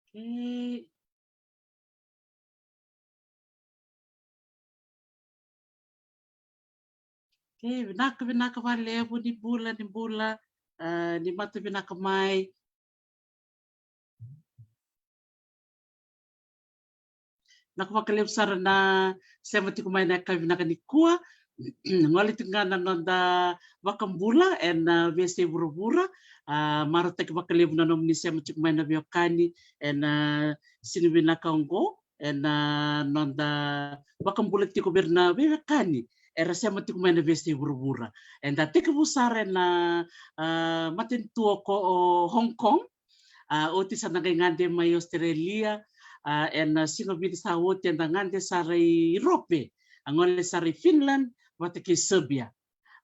Okay. Okay, Vinaka valeu ni bula ni mata Vinaka mai. Nakapakalev sara na Sema tiko mai na Vinaka ni kua. Ngoli tingana nonda Vakabula and vese vura maro tek vakalev na nom ni Sema tiko mai na viokani and sini Vinaka ngo and nonda Vakabula tiko berna viokani. Era Sema tiko mai na vese vura. And teke vusara na matin tuo ko Hong Kong. Oti sa nagay mai Australia and sino bidi sa oti and ngande sa Europe angole sa Finland watake Serbia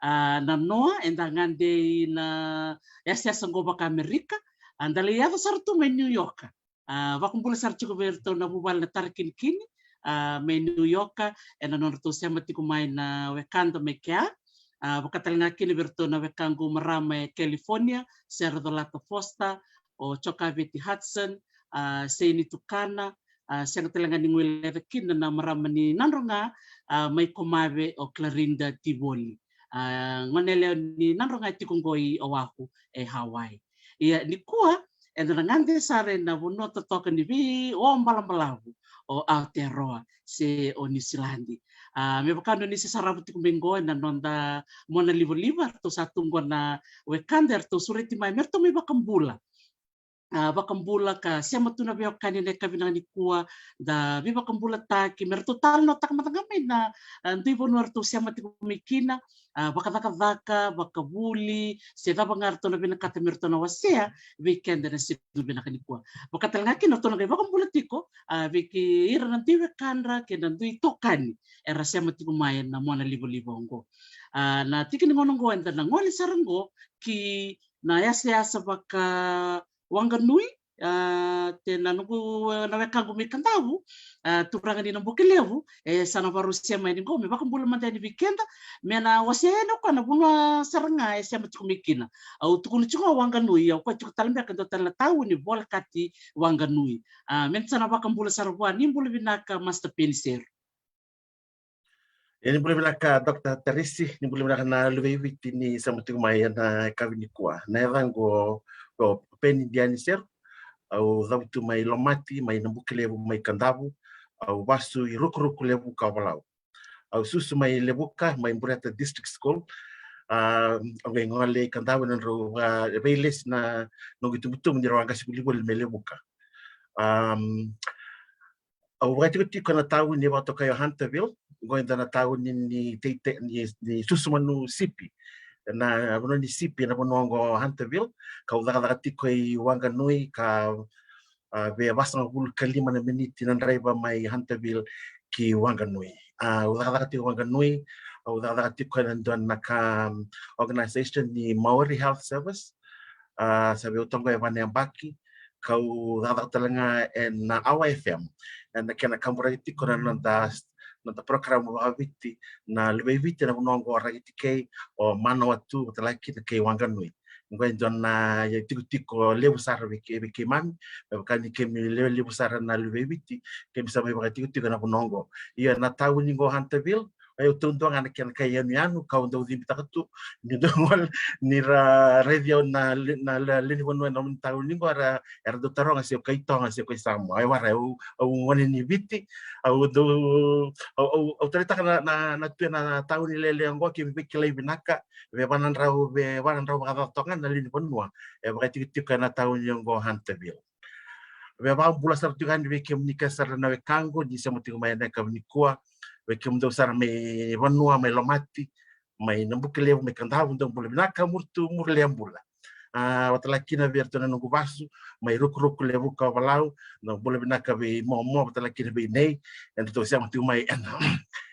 na noa and ngande na yasa ngoba ka Amerika andale yado sa tu mai New York vakumbula sa chiko verto na bubal na tarkin kini mai New York and non to Sema tiko mai na wekando mai kia vakatalanga kini verto na wekango marama California Serra do Lata Fosta o Chokaveti Hudson, Seni Tukana, Sena Telangani Ngwele Kina na marama ni Nanronga, may kumave o Clarinda Tivoli. Ngonele ni Nanronga tikungoi Oahu Hawaii. Ia ni kua, e ngande sare na vuno Totoka ni vi o Balabalavu o Aotearoa se o ni Siladi. Me bakano ni se sarabu tikumengo na nonda mona livo-liva to satunggo na wekander to sureti mai merto me Vakabula. Vakabula ka Sema tuna veo kanina Vinaka ni kua da vi Vakabula ta ki merto Talanoa tak matangamay na ndui Vanua to Sema tiko mikina Vakavaka Vakabuli se vangarto na Vinaka merto na wasea weekend na se Vinaka ni kua vakatalanga kina to na Vakabula tiko viki ira na ndui wekandra ke na ndui tokani era Sema tiko mai na mona livo-livo ngo na tiki ni ngonongo enda na ngoli sarango ki na yasa baka Wanganui tena nugu na wekangu mikandavu turanga ni nambukelevu sana varu Sema ni ngome Vakabula mandani weekenda mena waseno kwa na bunwa saranga Sema tiko mikina au tukunu chiko Wanganui au kwa chiko talambe kando talatau ni bola kati Wanganui men sana Vakabula sarwa ni mbulu Vinaka Master Peni Seru. Ini boleh belaka Dr. Teresi, ini boleh belaka na luwewi ni Sema tiko mai na kawini kua. Na evango Peni Seru au dhawitu mai lomati mai nambukelevu mai kandavu au wasu i ruku levu kawalau. Au susu mai lebuka mai Mbureta District School au ngole kandavu na ro reiles na nogitumutum ni rawanga sikulibu me lebuka. Au wakati tiko na tau ni watoka yo Hunterville, ngoenda na tau ni teite ni susu manu sipi. Na bono ni sipi na bono ngo Hunterville ka udara tiko I Wanganui ka ve wasanga bul kalima na miniti na driver mai Hunterville ki Wanganui udara tiko Wanganui udara tiko na ndona ka organization ni Maori Health Service sabe utongo e vane ambaki ka udara talanga na Awa FM na kena kamura tiko na nda program wawiti na lewiti na unongo raitike o mano watu talaki ke Wanganui ngwendo na ya tiko lebu sara ke man kani ke lebu sara na lewiti ke bisa mai tiko na unongo ia na tau ni ngo Hunterville ai utondo ngana ken kai anu ka undo dimbita tu ni dongol ni radio na leni wono na tau ni ngo era do taronga se kai tonga se kai samo ai wara au wani ni viti au do au treta na tu na tau ni lele ngo ki vikile Vinaka ve wanan rau ga tonga na leni wono e ba tiko na tau ni ngo Hunterville ve ba bula sa tu kan ve ke munika sar na kango di Sema tiko mai na ka nikua Weke mdo sara me Vanua me lomati mai nambukelevu me kandavu ndo mbule Vinaka murtu murle ambula watalakina vertona nungu vasu mai ruku levu ka walau no mbule Vinaka ve momo watalakina ve nei and to Sema tiko mai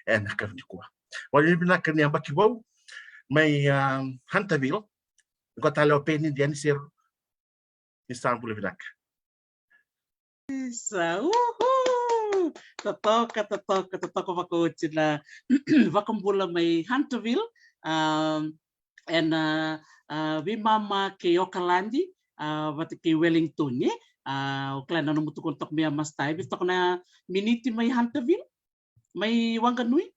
en ka nikua wali Vinaka ni ambaki wau mai Hunterville ngotalo Peni Seru ni mbule Vinaka Totoka Vakauchi na Vakabula mai Hunterville and vi mama ke Okalandi vate ke Wellington O klan na numutukon tok mia mas tayo. Bitok na miniti may hantavil? May wanganui?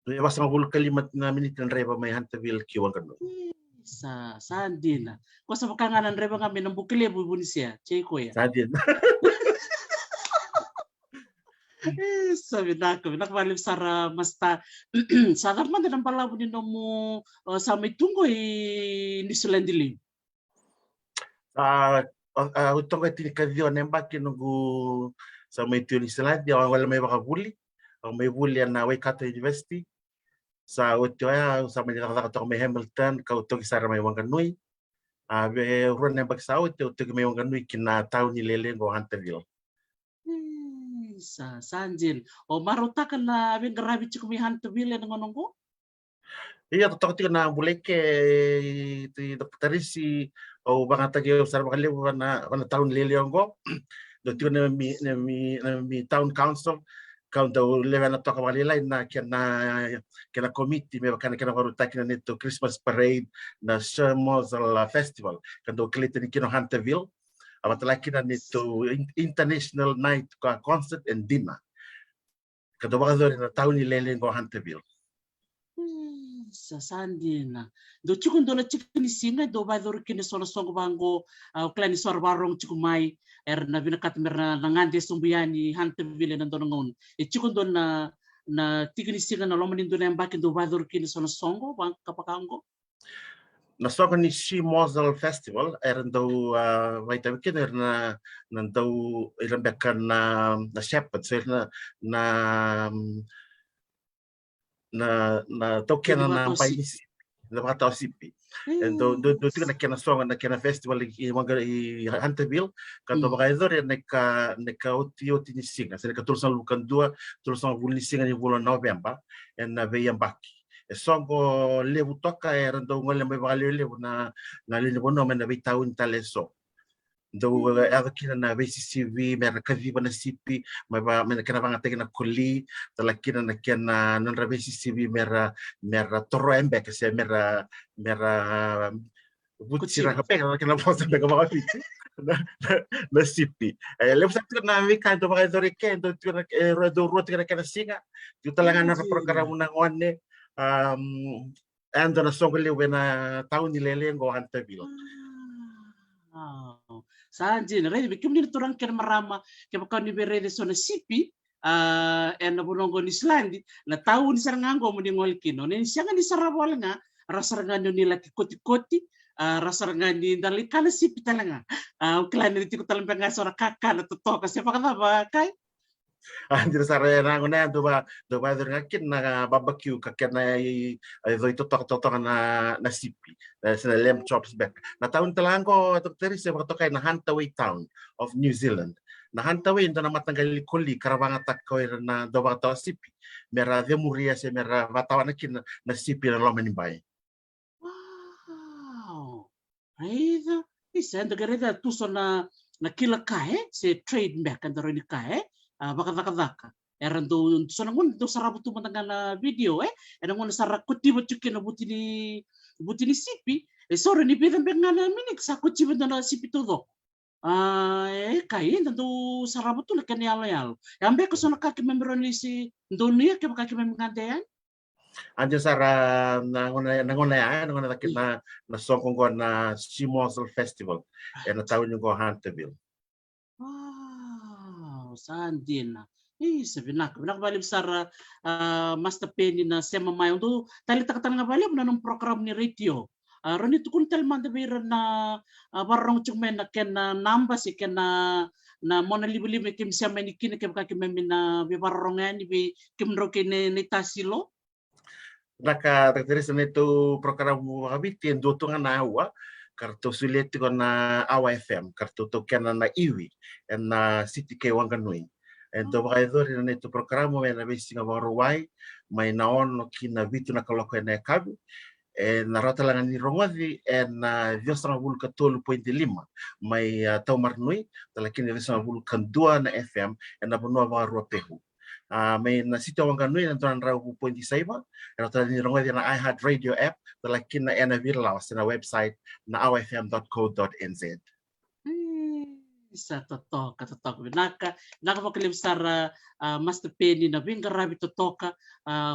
Basta mga kalimat na minute ng reba may hantavil kiwang ganun. Sa dina. Ko sa makanganan reba nga minambukili bubuni siya. Chay ko ya. Sadin. Sabi na ko, nakamalim sara masta sadar man din ang palabo ni mo sa may tunggoy ni Siladi. Utong ka tinikadyo na yung baki nung sa may tiyo ni Siladi, wala may Vakabula, may buli na Waikato University. Sa Aotearoa, sa may nakakatok may Hamilton, kautog isara may wanganui. Ruan na bagsa utog may wanganui kinataw ni Leleng o Hunterville. Sa Sanjil. O maruta ka na veiqaravi chiko may Hunterville na ngonong ko? Iya, totoo na bulay ke dokterisi o baka tagyo sa mga liwa na taon Leleng ko. Dito na mi town council kau daw lewa na to kamalilay na kena committee may kena maruta kena nito Christmas parade na Sema festival kando kilita ni kino Hunterville amatala kena nito international night concert and dina kando baka na taon ni Leleng ko Hunterville. Sa sandina. Do chukun do na chikini singa do ba do kini solo songo bango klani sor barong chukumai na Vinaka na ngande sumbuyani Hunterville na do ngon. Chukun do na tigini singa na Loloma do na mbaki do ba do kini solo songo bang kapakango. Na songo ni si Mosel Festival do vai tabi kini na do ilang bekan na shepherd so na token na país na bata sipi do tika na songa na kena festival i Hunterville kanto baka idor neka oti ni singa se neka tulsan lukan dua tulsan vuli singa ni vulo November na veia baki songo levu toka do ngole mai baka levu na lini bono na vei taun taleso do kina na VCCV mera kaviva na sipi mena kena vanga tegena koli talakina na kena nonra VCCV mera toro embe que se mera butira kapega na kena posa pega mga fiti na sipi lepo sa na vika do mga dore ke do rodo kena singa do talangan na programa na ngone ando na songo lewe na taun ni Leleng go Hunterville. Sanjin, redi bikim ni turang ken marama ke bakau ni berede so na sipi na bulongo ni Siladi na tahu ni sarangango mo ni ngolkino ni sianga ni sarabol nga rasarangan ni laki koti rasarangan ni dalikana sipi talanga uklan ni tiko talang penga sora kakak na Totoka siapa kata ba kai Anjir sare na ngone do ba ngakin na barbecue kakek na do itu Totoka na sipi na lamb chops back na taon talango dokteri se bakto na Huntaway town of New Zealand na Huntaway ndo na matanggali koli karawanga takko na do ba sipi mera demuria se mera batawana kin na sipi na Loloma nimbai. Wow, reda isa ndo gareda tu so na kila kae se trade back ndo ni kae baka eran do so nangun do sarabu tu matangana video ngun sarak kuti bochuke no butini sipi sore ni bidan bengana minik sa kuti na sipi todo kai do sarabu tu kan yalo yambe ko so nakaki membro ni si donia ke bakaki memgandean Anjir sara nangona takit na songkong na Simosel Festival na taon yung go Hunterville. Sandina. Sabi na balik sa Master Peni Seru do talita nga balik na ng program ni radio. Ronito kung talman da na barong chukmen na ken namba si ken na mona libu kim siya may nikin kem kakimemi na bibarongan ni kim roke ni tasilo. Naka terus nito program mo habitin do to nga nawa kartu sulit ko na Awa FM kartu to na iwi na city kay wanganui and to baka ito na ito programo may nabisi nga waruway may naon no kina vitu na kaloko na kabu na rata lang ni rongadi na Dios na bulu ka 12.5 may taumarnui talakin ni sa bulu kan 2 na FM na Vanua mga rotehu may na sito wanganui na tunan raw 2.6 rata ni rongadi na iHeart Radio app talakin na virlaw sa website na awfm.co.nz. Isa Totoka Vinaka Vakabula Sara Master Peni na veiqaravi Totoka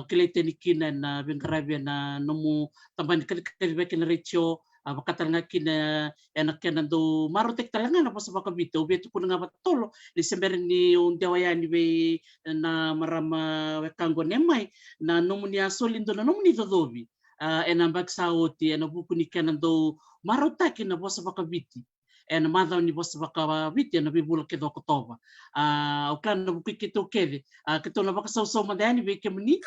kile tenikina na veiqaravi na nomu tambani kali na retio vakatalanga kina kena do marotek talanga na pasa vakabito betu kuna batolo ni sembere ni undewayani ve na marama wekango nemai na nomu ni asolindo na nomu ni dodovi Bex Sioweli buku ni kena do marotaki na pasa vakabiti madha ni bosa vakaviti na bibula ke do kotova o kana buku ke to keve ke to na baka so madani ve ke muni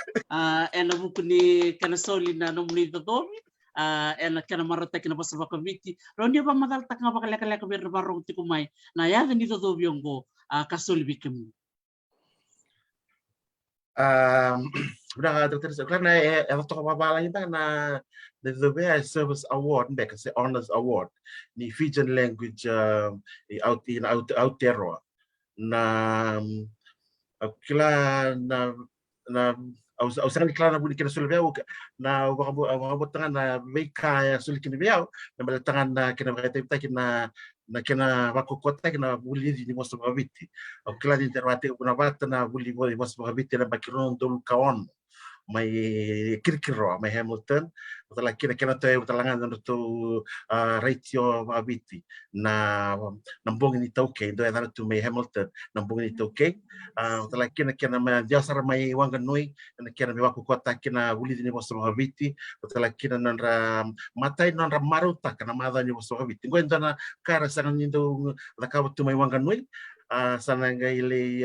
buku ni kana soli na no muni dodovi kana marata ke na bosa vakaviti roni ba madal tak ngaba kala ke ber barong tiku mai na ya ni dodovi ngo kasoli ve ke muni udah dokter karena toka babala kita na the way service award back say honors award ni Fijian language out in Aotearoa na kila na ausang kila na buli kena sulbeu na wakabot tangan na veiqaravi sulikin beu na tangan na kena berita kena na kena wakukota kena buli di mos bakabiti kila di terwate una bata na buli mos bakabiti na bakiron dol kaon mai kirkiro mai Hamilton utala kina to utalangan to ratio bakabiti na nambong ni Totoka do ya tu mai Hamilton nambong ni Totoka utala kina mai jasar mai wanganui kina mai wakukota kina buli di mos bakabiti utala kina nanra matai nanra maruta kana madha ni mos bakabiti ngoendana kara sangan nindo lakawa tu mai wanganui sana ngaile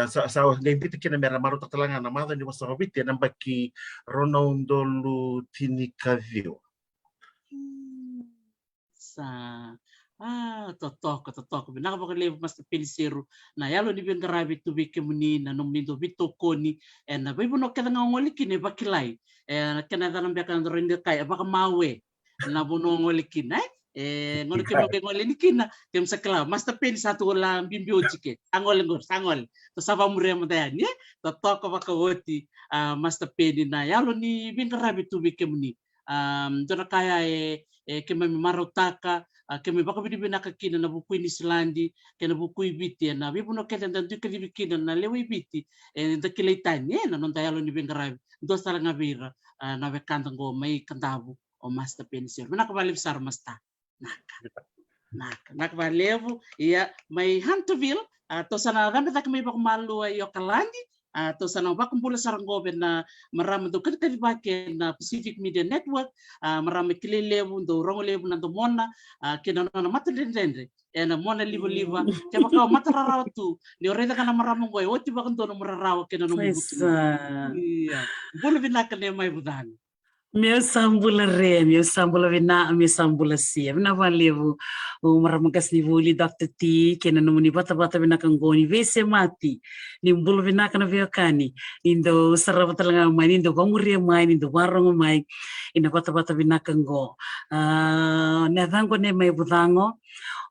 sa ngaimbiti kina mera maruta talanga na madha ni mos bakabiti na baki ronondolu tinikavio sa Totoka Vinaka Vakabula Master Peni Seru na yalo ni veiqaravi tu ve ke muni na nomudou vitokoni na bibuno kada ngoli kine bakilai kana dalam bekan rende kai baka mawe na buno ngoli kina ngol ke ngol ni kina tem sakla Master Peni satu la bimbio jike angol to sava mure mudani Totoka vakawoti Master Peni na yalo ni veiqaravi tu ve ke muni dona kaya ke me marotaka ke me bakabidi Vinaka kina na buku ni Siladi ke na buku biti na bibuno ke dan du ke kina na lewi biti da kileitani na non yalo ni veiqaravi do sala ngavira na vekanda ngo mai kandavu o Master Peni Seru Vinaka balibsar masta Naka Balevu ia mai Hunterville to sana randa tak mai bakmalu yo kalandi to sana Vakabula sarangobe na marama do kan bake na Pacific Media Network marama kilelevu do rongolevu na do mona kina na matendende na mona liva te baka matararawa tu ni oreda kana marama ngoi oti bakan do no mararawa kina no mubutu iya bulu Vinaka Nemai Vucago Meu sambula vina, meu sambula sia. Vina valevo o maramagas ni voli Dr. T, que na nomuni bata vina kangoni ve semati. Ni mbulu vina kana veokani. Indo sarava talanga mai, indo vamuria mai, indo warong mai. Ina bata vina kango. Nedango Nemai Vucago.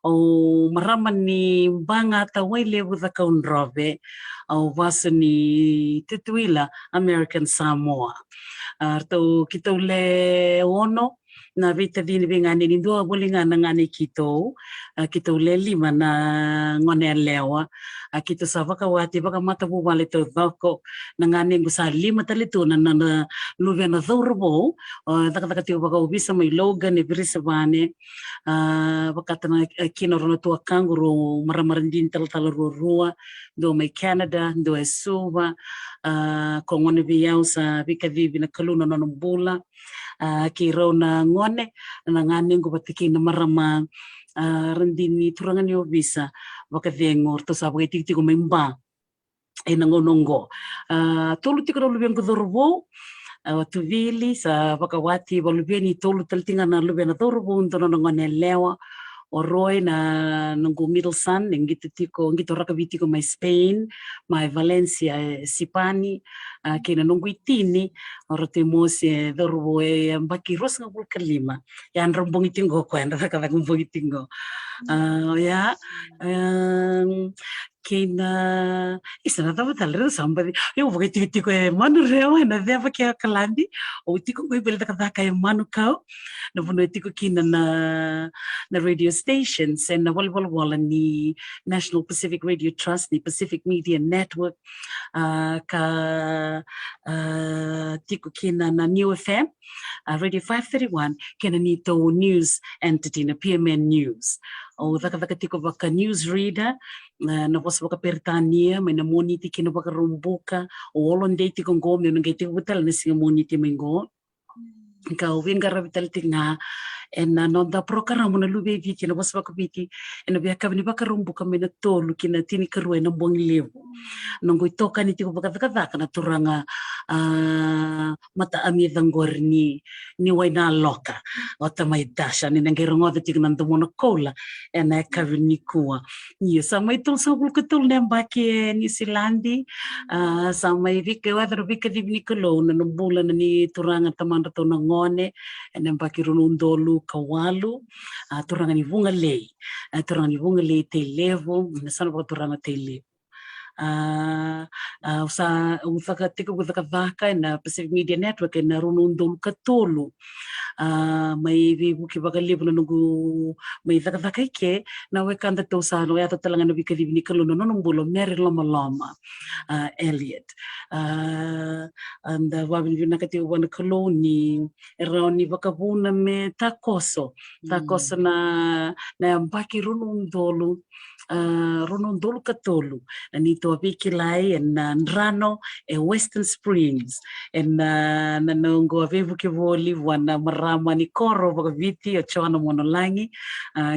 O marama ni banga tawai levu da kaunrove. O vaso ni Tutuila, American Samoa. Arto kita ule ono na vita dini ngani ni dua bolinga na ngani kita ule lima na ngone lewa kita savaka wati baka mata bu wale to doko na ngani ngusa lima talitu na luve na dhurbo taka tiu baka ubisa mai Logan e Brisbane baka tana kino rono tua kanguru maramarindin tal rua do mai Canada do e suva ko ngone viau sa vika vivi na kaluna na bula ki rona ngone na ngani ngo batiki na marama rendini turangan yo bisa baka vengor to sa baka tiki ko memba nongo tolu tiko lu ben ko dorbo tu vili sa baka wati bolu beni tolu taltinga na lu ben dorbo ntono ngone lewa oroi na nungu Middleton ngito rakabiti ko mai Spain mai Valencia Sipani kina nungu itini orote mose dorbo mbaki ros ngabul kalima yan rombong itingo ko yan rakaba ngumbong itingo ya kina isana tava talero somebody eu vou tiko manu reo na deva que kalandi o tiko ko belta ka manu kau no vono tiko kina na na radio stations and na wala ni National Pacific Radio Trust ni Pacific Media Network ka tiko kina na New FM Radio 531 kina nito news entity na PMN News o daka tiko baka news reader na posso baka pertania may na moniti kina baka rumbuka o olonde tiko ngome ngai tiko butal na singa moniti mengo ka veiqaravi taltinga en nonda program na lube viti na posso baka viti en bia ka ni baka rumbuka me na tolu kina tini karue na bong levo nongo itoka ni tiko baka na turanga mata ami dangor ni waina loka o tamai dasha ni nangerongo da tiko nando mona kola en ka ni kua ni samai tul sa bulkutul nembaki ni Siladi samai vike wadro vike divni kolo na numbula na ni turanga tamanda to na ngone en nembaki runundolu kawalu turanga ni vunga lei te levo na sana turanga te levo usa tiko vaka na Pacific Media Network na runundolu katolu may vibuki baka libo na nungu may vaka ike na wekanda to sa no yata talanga na vika divni kalo no numbulo meri Loloma Elliot and wabin Vinaka ti wana kalo ni eroni Vakabula me takoso na mbaki runundolu katolu nito vikilai en Nrano e Western Springs en nanongo avevuki voli wana marama ni koro baka viti o choana monolangi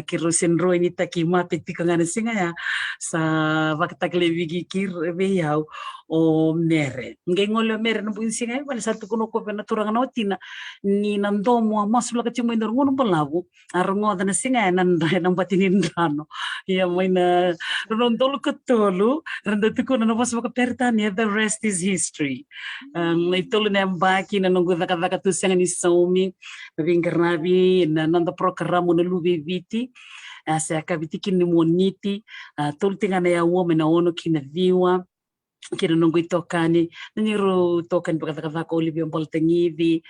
kirosen roi ni takima petiko ngana singa ya sa vakatakle vigi kir veyau o mere ngengolo mere no bunsinga wala sa tukuno ko na turanga no tina ni nandomo masula ka timo ndor ngono balavu arongo dana singa nan batini Nrano ya moina rondolo katolu randa tukuno no paso ka pertania the rest is history itolo na mbaki na nungu vaka tu singa ni somi veiqaravi na nanda program na lube viti sa ka viti kini moniti tolu tingana ya uome na ono kina viwa kira nunggu itokani naniru tokan baka Olivia boltengivi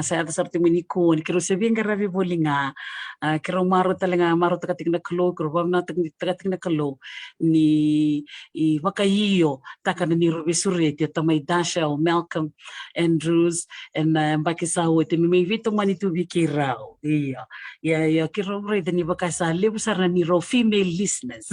saya ada sarti meniku kira se veiqaravi bolinga kira maro takatik na kalo kira bamna takatik na kalo ni wakaiyo takana ni robesureti tamay Dasha o Malcolm Andrews and bakisawo te may vito manitu vikirao iya kira reda ni bakasa lebu sarna ni ro female listeners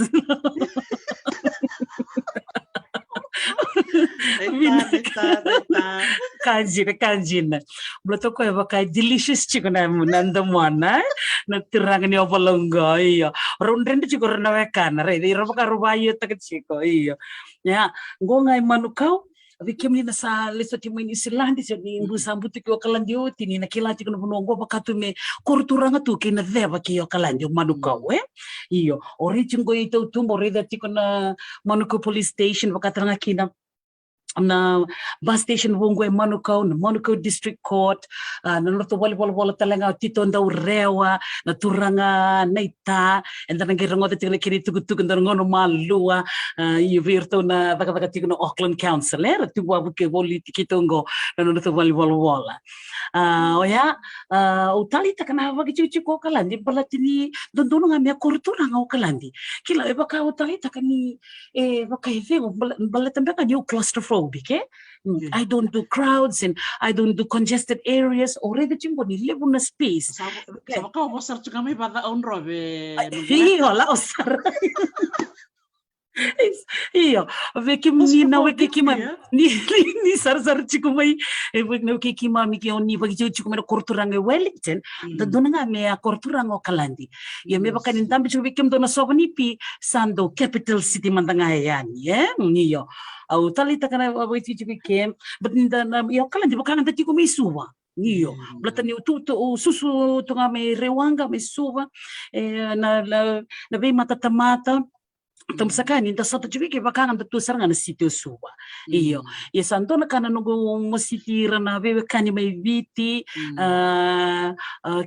Kanjina. Blato ko baka delicious chico na nandamana na tiranga ni opalongo iyo. Rundrende chico na wekana re di roba karubayo takat chico iyo. Ya ngonga manukau Vikim na sa leso timo ni Siladi sa ni busambu ti ko kalandio tini na kilati ko nongo bakatu me kurturanga tu kina deba ki yo kalandio manukau iyo orichingo ito tumbo reda ti ko na Manukau police station bakatranga kina na bus station wongo e Manukau na Manukau district court na norto wala talanga tito ndau rewa na turanga naita and then ngirango te tele kiri tugu ngono malua you virto na baka tiko na Auckland council tu wabu ke boli tikitongo na norto wala oya utali takana wagi chichi ko kalandi balatini dondono nga me kortura nga kalandi kila e baka utali takani e baka evengo balatambe ka new claustrophobic I don't do crowds and I don't do congested areas already chingo ni level na space sama ka osar kami pada onrobe la osar iyo veki mina weki kima ni sar chiku mai weki kima mi ki oni weki chiku mai korturanga Wellington da donanga me korturanga kalandi ya me baka nintambi chiku weki mdona sobani pi sando capital city mandanga yani niyo au tali takana weki chiku kem but ninda ya kalandi baka nda chiku mai suwa niyo blatani susu tunga me rewanga me suwa na be mata Então, sakani, então só tu que bacana da tua saranga na sítio sua. Iyo. E santo na kana nungu masitira na bebe kani mai viti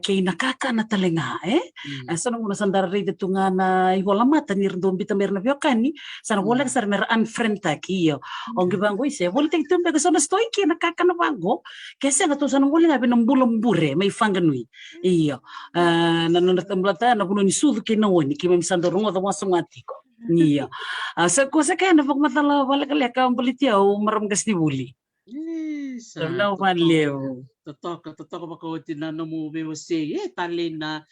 que nakaka na talenga, Asa nung nasandara rede tunga na iwala mata ni rndom bita merna veo kani, sana wala ka sarna unfriend taki iyo. Ongi bango ise, wala tek tumbe ka sana stoi ki nakaka na bango, kasi nga to sana wala nga binang bulambure, may fanganui. Iyo. Nanonatambulata na puno ni sudu ki nawoni, ki may misandorungo da wasungatiko. Iya. Sa kusa kaya na pagmatala wala kaleka ang palitia o maramgas ni Wuli. Sabna valeu. Totoka bako tinano mo bewase tali na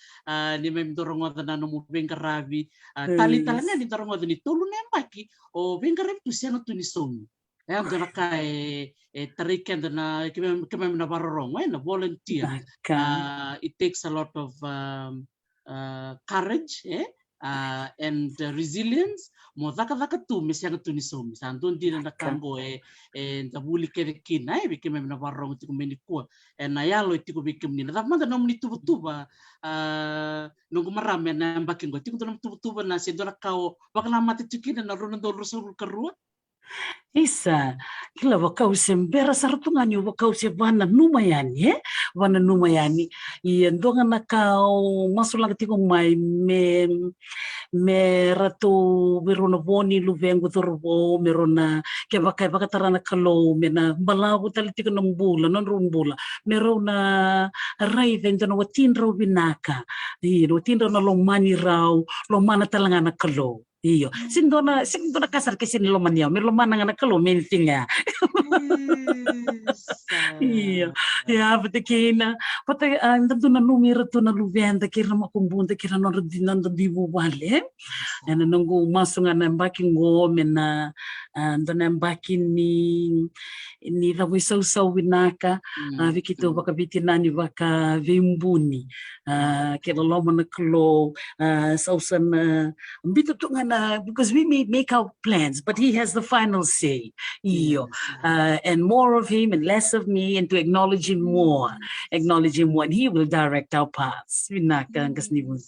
ni may dorongo na no mo veiqaravi tali talanga ni dorongo ni tulu na baki o veiqaravi tu siya no tunisom. Ang ka tarikan na kami na barorong na volunteer. It takes a lot of courage and resilience mo daka tu misyang tu ni som sandun din na kango tabuli ke kina bikim na barong ti kumeni ko na yalo ti ko bikim ni na manda nom ni tuba nungu marame na baking go ti ko nom tuba na se dora kao bakla mati tikina na rono do rusul karua Isa, kila wakau sembera saratunganyo wakau se wana numayani, wana numayani. Iyan doang nakau masulang tiko may me ratu merona boni luvengo torbo merona ke baka tarana kalo mena balavu tali tiko nambula non rumbula merona rai vendo no watindro Vinaka. No watindro na lomani rau lomana talangana kalo. Iyo, sindona kasar kesin lomania, merlomana ngana kalo mentinga. Iya, ya betekina, pate tanto na numero to na luvenda kira makumbunda kira non redinan da bibu wale. Ana nungu masunga na mbaki ngome na ndona mbaki ni rawi sau Vinaka, vikito baka bitinani baka vimbuni. Ke Loloma na klo sausan bito tungana because we make our plans, but he has the final say. Iyo. And more of him and less of me, and to acknowledge him more, and he will direct our paths. Vinaka ang kasnibun.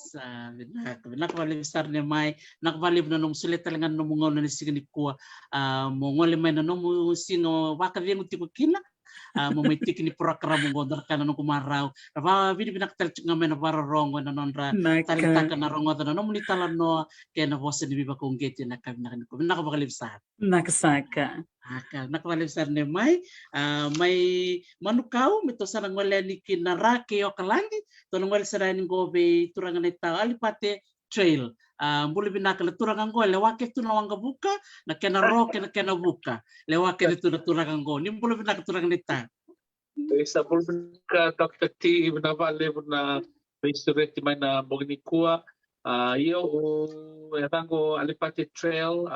Vinaka wali besar Nemai, nakawali na nung sulit talaga nung mga nanisingin ko, mongoli may na nung sino wakaviang utiko kina, mumaitik ni purakara mong gondar ka na nung kumaraw. Raba, binibinaktal nga may nabararong na nonra, talitaka na rongo na nung muli Talanoa, kaya na bosa ni Biba kong gete na kami nakaniko. Nakabakalibsat. Nakasaka. Nakabalibsat ni May, may manukaw, mito sarang wala ni kinarake o kalandi, tonong wala sarang gobe turangan ito, Alipate Traill. Muli Vinaka turangan go, lewake tu na wanga buka, na kena roke na kena buka. Lewake itu na turangan go. Ni muli Vinaka turangan ito. Isa muli Vinaka Dr. T, binabalevo na resurrecti may na mognikua. Iyo erango Alipate Traill,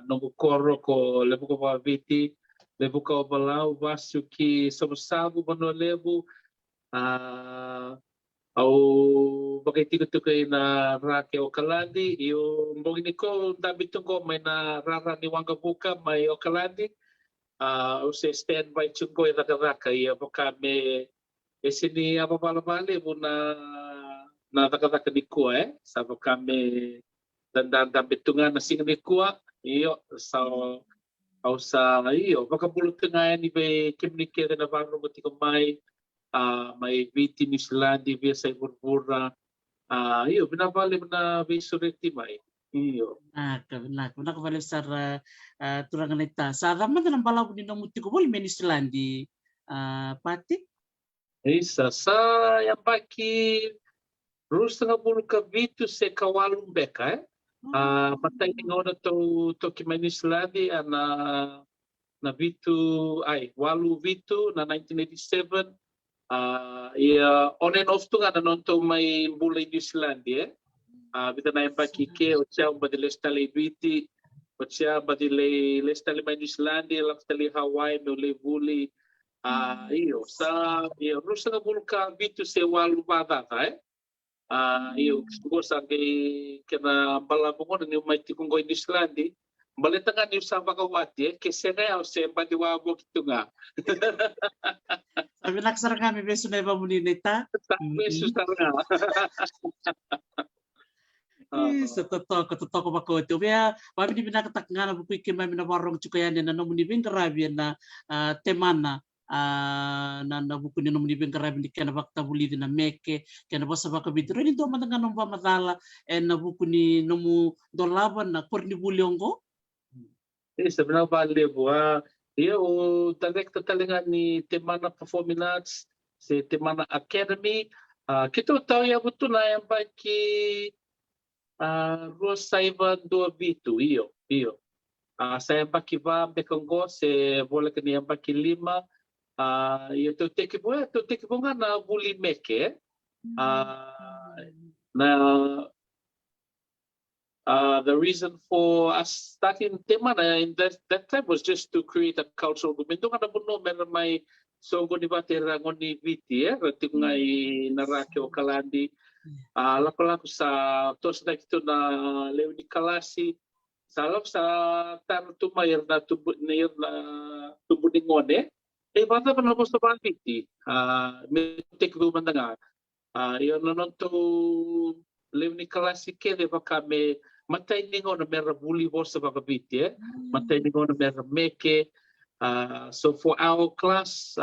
nongukoro ko levo ko viti, levo ko balau vasu ki somosabu Vanua levo. Au bakitiko kay na rake o kalandi iyo mbogini ko dabi tungo may na rara ni wanga buka may o kalandi o se stand by tungo ina raka iyo baka me esini apa balabalavu na raka ni kuwa sa baka me dandan dabi tunga na singa ni kuwa iyo sa au sa iyo Vakabula tunga ni be kimnike na varo mutiko may viti ni Siladi via sa burbura. Iyo, binabali mo na visureti may. Iyo. Nakabali sa turangan ito. Sa raman na ng balabu ni namuti ko, wala may ni Siladi pati? Isa, sa yung baki, rusa nga bulu ka vito sa kawalong beka. Patay nga na to kimay ni Siladi na vito, walu vito na 1987. On and off tu kan nonton may bulay New Zealand bita na yung pakike o siya badile stali biti o siya badile stali may New Zealand lang stali Hawaii may ulay bulay iyo sa rusa nga bulka bitu se walu bata iyo gusto sa kena balabungo na yung may tikong go New Zealand balita nga yung sa Vakawati kasi nga yung sa padiwabo kito nga. Sabi naksara kami beso na iba muli nita. Beso sarang nga. Sa Totoka Makoto. Vea, mami ni Vinaka takngana buku ike mami na warong chukayane na nomudou veiqaravi na temana na buku ni nomudou veiqaravi ni kena Vakabula na meke kena basa Vakabula ni do matanga nomba matala na buku ni nomu dolava na korni buliongo. Sebenarnya Balabalavu. Ia o director talinga ni temana performing arts se temana academy. Kita tahu ya betul na yang bagi Rosaiva do Vitu iyo. Saya bagi va bekongo se boleh kini yang bagi 5 iyo tu teki bunga na buli meke na the reason for us starting temana in that time was just to create a cultural movement. Itu kan buno meramai so goni batera ngoni viti rati ngai narake o kalandi laku sa tos na kito na leo ni kalasi salap sa tar tu mayer na tubu ni ngone bata pa na po sa viti me tek bu mandanga yo nonto leo ni kalasi ke de kame matay ni ngone mera buli bo sa viti matay ni ngone mera meke. So for our class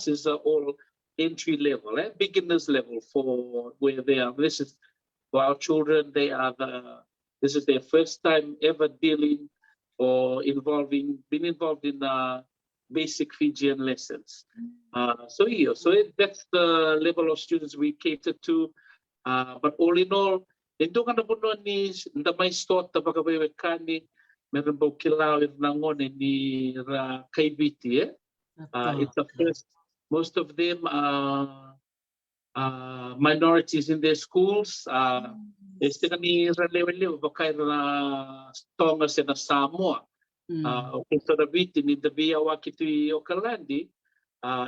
is all entry level, beginners level for where they are. This is for our children. This is their first time ever dealing or being involved in basic Fijian lessons. So that's the level of students we cater to. But all in all, ito ka na puno ni Nemai Stot na pagkabayawekani. Meron po kilaw na ngone ni kaibiti. It's the first. Most of them are minorities in their schools. Este kani ralew bakay na stonga sa na Samoa. Kung rabiti ni dabiyawa kiti okalandi.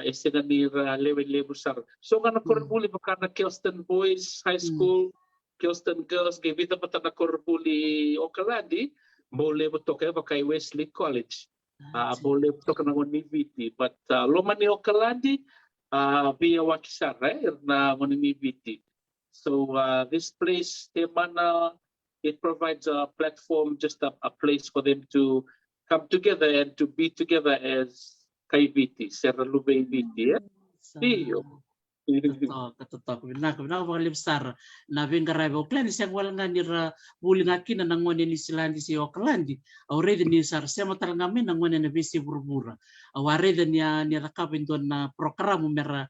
Este kani ralew sar. So nga nakorbuli baka na Kelston Boys High School, Kelston Girls, gibita pa na korbuli okalandi. Boleh betul ke pakai Wesley College, boleh betul kena ngoni viti, but Loloma ni okalandi biya wakisar na ngoni viti. So this place temana it provides a platform, just a place for them to come together and to be together as kaiviti, seralube viti. Iyo. Totoka Vinaka Vakabula na veiqaravi o klani siang walanga ni ra buli ngakina na ngone ni Siladi si okalandi already ni sar Sema talangame na ngone na vesi burbura already ni rakabin don na program mera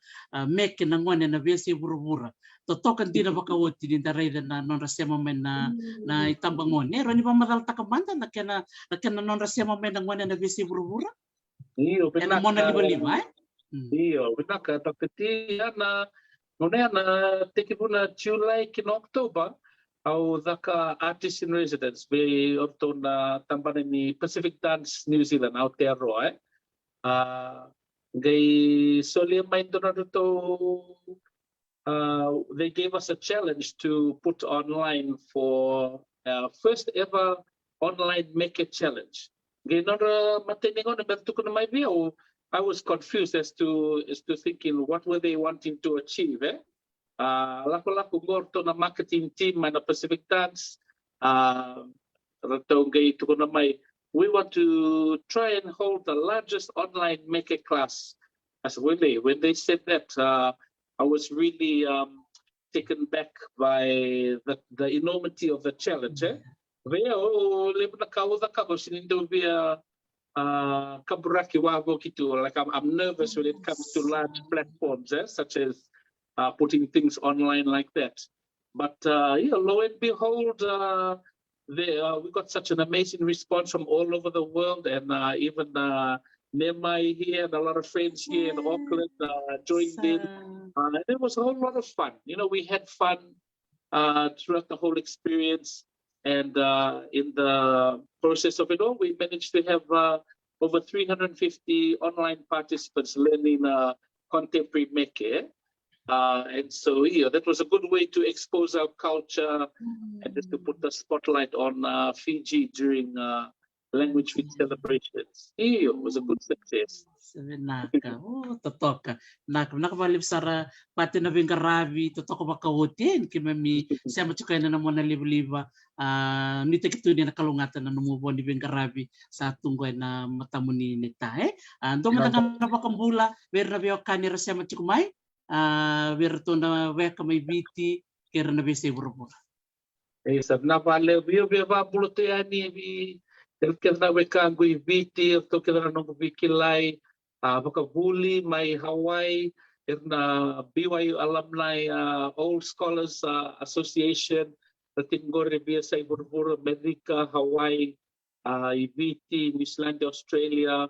meke na ngone na vesi burbura Totoka dina bakawoti ni dareda na non Sema men na itambang ngone ro ni pamadal takamanda na kena non Sema men na ngone na vesi burbura iyo na mona 5 Iyo, Vinaka takati na ngone na teki puna July kina October au daka artist in residence be orto na tambanan ni Pacific Dance New Zealand Aotearoa gay solia main doon to they gave us a challenge to put online for first ever online make a challenge. Gay nora mateningon na bertuko na may bio. I was confused as to thinking what were they wanting to achieve. Lako ngorto na marketing team na Pacific Dance. We want to try and hold the largest online maker class. As when they said that, I was really taken back by the enormity of the challenge. Kaburaki wago kitu, like I'm nervous when it comes to large platforms, such as putting things online like that. But lo and behold, we got such an amazing response from all over the world, and even Nemai here and a lot of friends here in Auckland joined in. And it was a whole lot of fun. We had fun throughout the whole experience. And in the process of it all, we managed to have over 350 online participants learning contemporary meke. And so that was a good way to expose our culture and just to put the spotlight on Fiji during language week celebrations. It was a good success. Vinaka, Totoka. Nakabalik sara pati na veiqaravi, Totoka makawotin, kimami Sema chukay na naman na liba-liba, nito kito din nakalungatan na numubo ni veiqaravi sa tunggoy na matamuni nita. Ando man na Vakabula, ver na biyo kanira Sema chukumay, ver to na weka may biti, kira na bese burubura. Sab na vale biyo Vakabula to yani kaya na weka ang biti, to kaya na vikilay. Vakabuli, my Hawaii, na BYU Alumni Old Scholars Association, the Tingore BSA Burbura, America, Hawaii, IVT, New Zealand, Australia,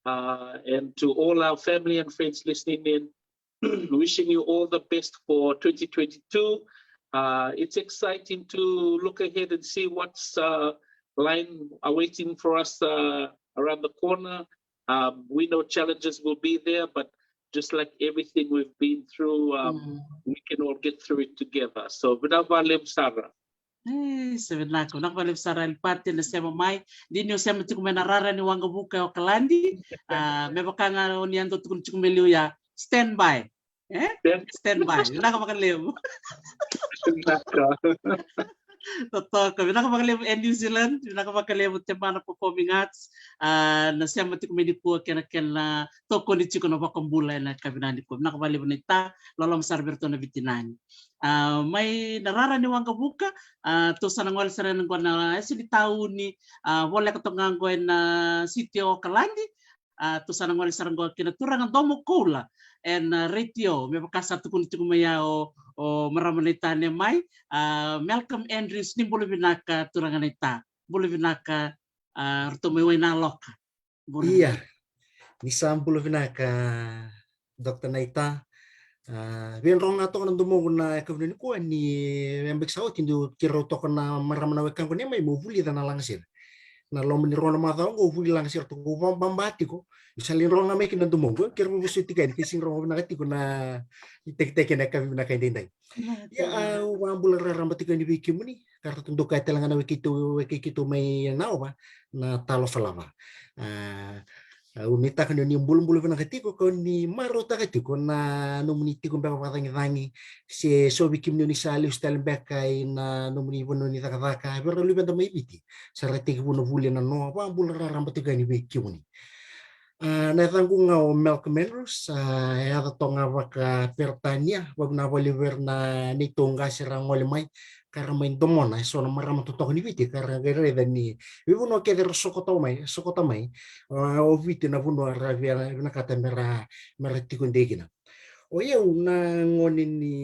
and to all our family and friends listening in, wishing you all the best for 2022. It's exciting to look ahead and see what's line awaiting for us around the corner. We know challenges will be there, but just like everything we've been through, we can all get through it together. So, Vinaka, Sarah. Vinaka, nakapalib sara Alipate na Sema mai, di niyo Sema tukumenarara ni wanga buka o kalandi, may baka nga niyanto tukun tukumeliu ya, stand by. Stand by. Vinaka makalib. Totoka, Vinaka makalib in New Zealand, Vinaka makalib Temana Performing Arts, na Sema tukumeliu kena toko ni chiko na Vakabula na kabinani ko. Vinaka makalib na ita, Loloma sarberto na vitinani. May narara ni wanga buka, to sa nangwal sa rin ko na sili tao ni wala katongang ko na City o Kalandi, to sa nangwal sa rin ko kinaturang ang domo kola, and ratio, may pakasa tukun tukumaya o maramanita ni Nemai, Malcolm Andrews ni Vinaka turangan ita, Vinaka tumayway na loka. Iya, nisam Vinaka, Dr. Naita, Venrong ato kan dumo na kavnin ko ni Bex Sioweli tindu kiro to na maramana wekan ko Nemai muvuli na langsir. Na Loloma ni rona mata ko vuli langsir to bambati ko. Misalin rona mai kin dumo ko kiro mo suti kan kising rona na ko na tek-tek na kavin na kay dinday. Ya wambul rarambati ko ni wiki muni karta tundu kay telangan na wiki may nawa na talo falava. Unita kan ni bulum-bulum na katiko ko ni marota katiko na numuniti ko baka patangi-tangi si sobi kim ni sali ustal bekay na numuni puno ni takataka pero liban ta may biti sa rating puno vuli na no pa bulara rambati ka ni wiki muni natangku nga o Malcolm Andrews yata to nga baka pertania wag na waliver na nito nga sirang walimay karena main domona so na marama to ni viti karena gere ni vivuno ke der sokota mai o viti na vuno ravia na kata mera tikun degina o ye una ngoni ni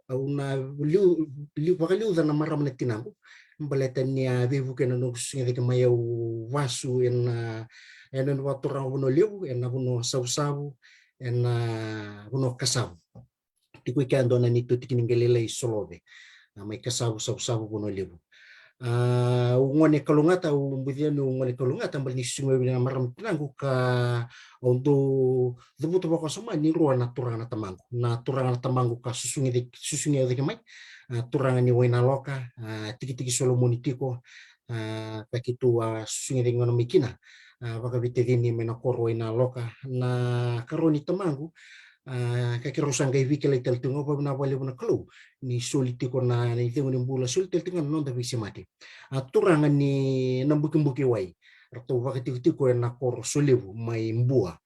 una liu pakaliu na marama na tinambu baleta ni vivu ke na no singa ke mai wasu en watu ra vuno liu en vuno sausabu en vuno kasabu tiku ke andona ni to tikingelele solove may kasabu puno libu. Ngone kalungata umbudian ngone kalungata bal ni sungai na maram tinangku ka untuk debuto bako sama ni ruan naturang na tamangku ka susungi de mai turanga ni waina loka tiki solomonitiko pakitu susungi de ngono mikina baka bitedini mena koro waina loka na karoni tamangku kakirusang kay vikil itel tungo pa na wali na clue ni soliti ko na ito ng bula soliti tingan non dapat si mati turangan ni nambuki way rato bakit ko na kor solivu may mbua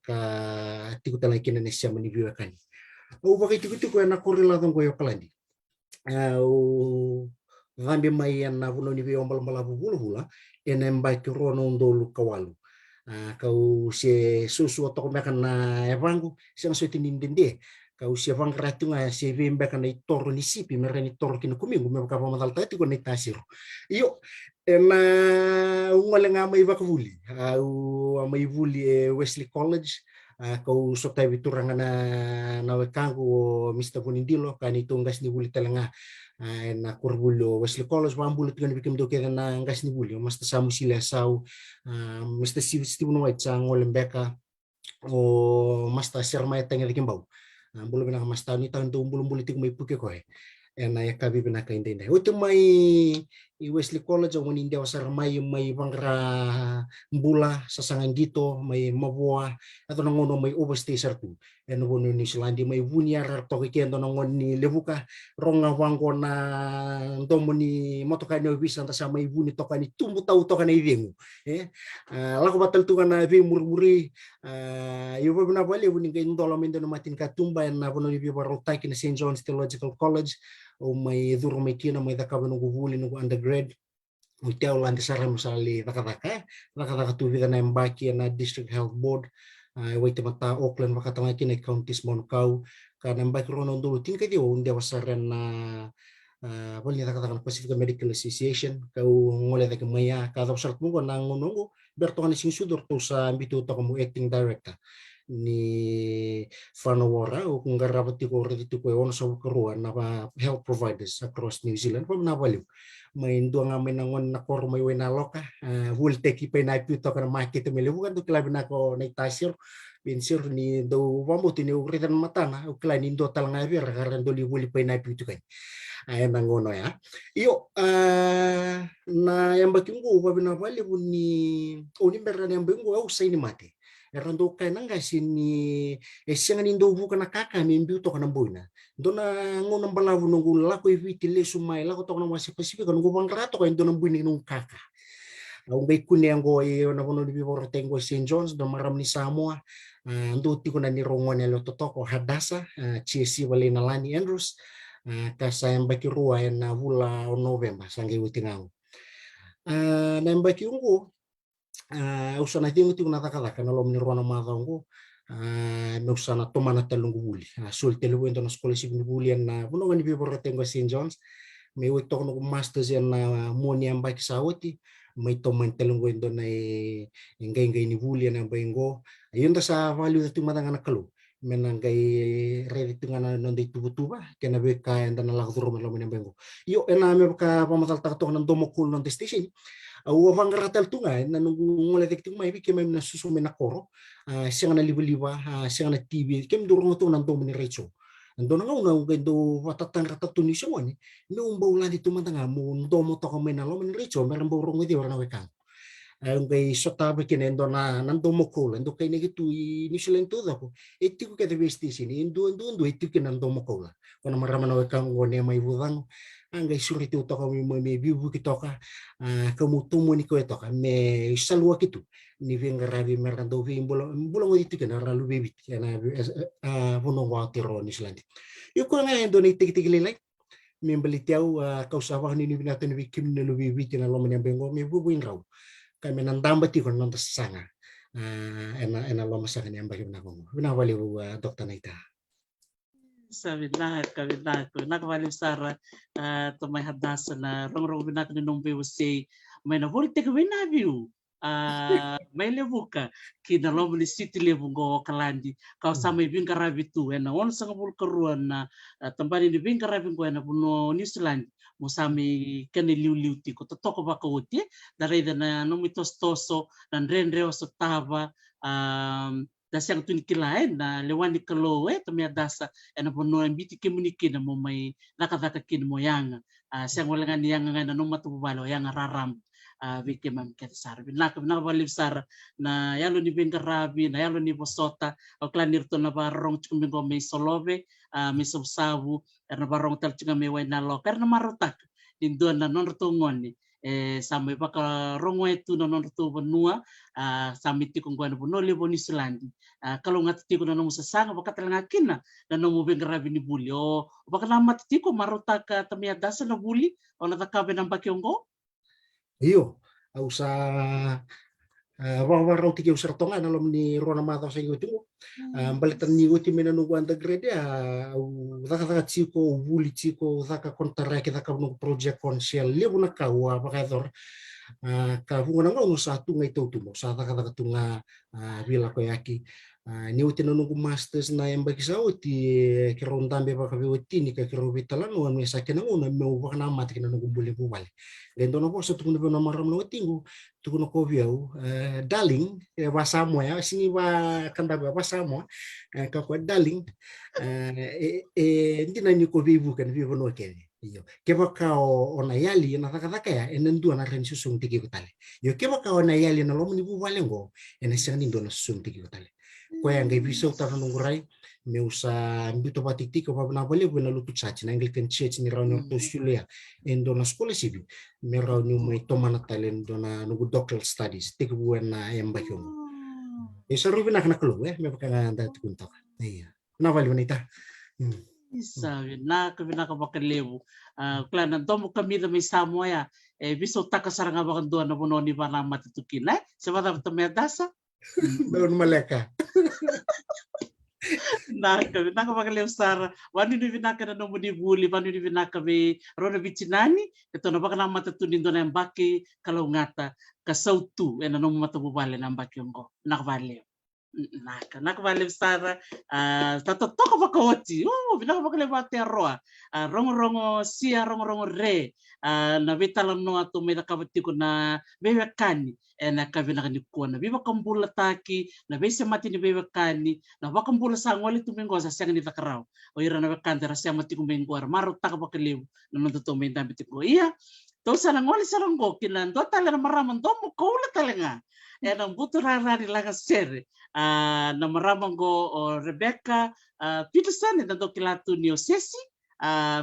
ka tiko talay kinanesya manibiwa kan o bakit ko na korilatong ko yung kalandi gambi may na vuno ni Balabalavu hula enembay kiro nung dolu kawalu kau si susu atau makan na evangu siang suiti nindinde kau si evang ratunga si vimba kan itor ni sipi merani tor kinu kumingu mereka pamatal tadi ko ni tasir iyo na ngole nga may Vakabuli may vuli Wesley College kau sota bituranga na wekangu Mr. Punindilo kan itu ngas ni vuli talanga na kurbulo Wesley College wambulu tigan bikim do kaya na ngas ni vuli Master Samu sila sau Mr. Stephen White sa ngolembeka o Master Sherma tanga dikimbau bulu bina Master ni tahun tu bulu tik may puke ko ena ya kabi Vinaka indenda utu mai i Wesley College ang india wasar mai bangra mbula sasangan dito mai mabuah atau nangono mai overstay sartu eno wono ni Siladi mai wunyar to ke endo nangon ni lebuka ronga wango na ndomo ni motoka ni bisa anta mai wuni toka ni tumbu tau toka na ivengu lako batal tu kana ve murmuri yo bana bali wuni ngai ndola mendo no matin katumba na wono ni bibaro taki na St. John's Theological College o mai duro mai kina mai dakaba no guvuli no undergrad o teo landi sara musali vakavaka tu vida na embaki na District Health Board wait mata Auckland makatanga kina counties Monkau kana embaki rono dulu tingka dia unde wasaran na boleh katakan Pacific Medical Association kau ngole tak maya kada usal mungo na ngonongo bertongan sing sudur tu sa ambitu to kamu acting director ni Vanua o kung garabati ko rito ko on sa karuan na health providers across New Zealand from Navalu may ndo nga may nangon na kor may wena loka will take ipay na ipito ka na market may lebukan to kilabi na ko na itasir pinsir ni do wamuti ni uritan matana o kilay ni ndo tal nga bir karan do li wuli pay na ipito kay ay nangono ya iyo na yang bakinggo wabi na vali ni oni meran yang bengo au sa ini mate rando kay nanga sini siang nindo buka na kaka mimbiu to kana boina dona ngono balavu nungu lako eviti le sumai lako to kana wasi Pacific nungu bangrato kay dona buini nung kaka ang bay kune ang go na kono di biboro tengo St. John's do maram ni Samoa ando ti ko na ni rongo ni Totoka hadasa Chesi wale na Lani Andrews kasa yang baki rua na vula o November sangai utingau na baki ungu usana tingu tingu natakala kana lo mnirwana madongo usana tomana telungu buli sul telu ento na scholarship ni buli na buno ngani biboro tengo St. John's me wito no masters na moni ambaki sawoti may toman telungu ento na ingay ni buli na bengo ayun ta sa value tu matanga nakalo menanggai ready tengana nonde tubutuba kena beka enda na lakduro lo menambengo yo ena me ka pamatal takto nan domokul non station au avangaratal tunga na ngole tek tung mai bi kemem na susu menakoro siang na liba siang na TV kem durung to nan domni recho ando nga una gendo watatang ratatu ni semoni no mbaulan itu mantanga mo domo to ko menalo men recho meram borong di warna wekang ang kay sota bikinendo na nandomo ko ando kay negitu ni silento dako etiku ka devesti sini endo etiku nandomo ko la kono marama na kang ngone mai budang ang kay suriti to ko me bibu kitoka kamutumo ni ko to ka me salwa kitu ni veiqaravi merando vimbolo bulo etiku na ralu bebit na vono Aotearoa ni Siladi yo ko nga endo ni tigililay membelitiau kausawa ni binato ni kim na lubibit na lo menambengo me bubuin raw kami nandamba ti kon nontas sanga ena lo masaka ni ambaki na ko na wali Dr. Naita Sabilah ko nakawali sara to may hadasa na rong binak ni nung say may na volte ko na view may lebuka kinalom ni city lebu go kalandi kau sa may veiqaravi tu ena on sa ngabul karuan na tambani ni veiqaravi ko ena puno New Zealand mo sami kaniliu ti ko Totoka baka uti dari na nomitostoso nan renreo sa tava dasang tunikilain na lewani kaloe tamiadasa ena puno ambiti komunike na mo may nakataka kin mo yang siyang walangan yang nga na nomatubalo yang raram vikimam ketsar Vinaka balik sar na yalo ni veiqaravi na yalo ni bosota o klanirto na barong chumingo may solove may sabsabu na barong tal chunga may na lo karna marotak dindo na nonrotungon ni sampai baka rongo itu na nonrotu Vanua samiti kung kuano puno lebo ni Siladi kalau ngatiti ko na nung sasanga baka talangakin na nung veiqaravi ni buli o baka namatiti ko marotak tamiadasa na buli o natakabe ng bakyonggo iyo au sa warau tiki usar tonga nalom ni rona mata sa iyo tu balitan ni uti menanu undergrad ya au zaka chiko buli chiko zaka kontara kita ka no project konsial lebu na kawa pakador ka hunga nga no sa tunga itu tu sa zaka tunga bila ko yaki Ni o tena nungu masters na embaki sa o ti kira undambe Vakavi o tini ka kira o Talanoa me sa kena una me o wakana mata kena nungu bule bubale. Gendo na posa tukuna na maram na tingu tukuna ko viau darling wa Samoa ya sini wa kanda wa Samoa ka ko darling ndina ni ko vivu kan vivu no kene. Yo ke baka o na yali na taka ya enendu na ren susung tiki kutale. Yo ke baka o na yali na lomu ni bubale ngo ena sani ndo na susung tiki kutale. Ko yang ngai biso tara nungurai me usa mbito patiktik ko na bole na lutu church na Anglican Church ni rauni to Australia endo na skola sibi me rauni mai tomana talent dona nugu doctoral studies tik buan na emba kyong e saru bina kana klo me baka anda tukuntok iya na vali bonita Sabi na Vinaka bakalevu klana domo kamila may Samoa ya biso taka saranga bakan doa na bono ni bana matitukin Sema tamedasa daun maleka Vinaka bakalevu sara wani ni Vinaka na nomu ni buli wani ni Vinaka be rona bicinani ito na baka na matatunin do na mbaki kalau ngata kasautu na nomu matabubale na mbaki yongo nakabalevu Nakabalevu sara Totoka bakawati Vinaka bakalevu Aotearoa rongo sia rongo re na Talanoa to me nakabati ko na veiqaravi na Vinaka ni kuana Vakabula taki na mati ni veiqaravi na Vakabula sa ngoli tumingo sa siang ni takarao o ira na kandera siang mati kumengo maro taka bakalevu na manduto me ndambiti ko iya to sana ngoli sarango kinan do tala na maraman do mo kaula talenga na buto rarari laga sere na maramang go o Rebecca Peterson na do kilatu ni o Sassy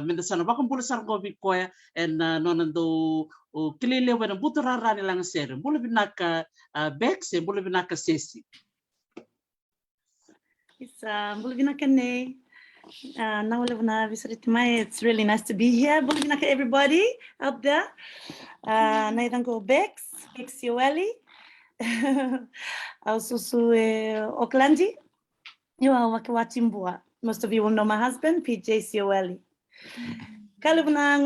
menda sana Vakabula sargo bikoya nonando o kilile wana buto rarari laga sere bula Vinaka Bex bula Vinaka Sassy Bula Vinaka ne it's really nice to be here. Bula Vinaka everybody out there. Naitango Bex Sioweli. Aususu Oklandi. Most of you will know my husband, PJ Sioweli. Kalubna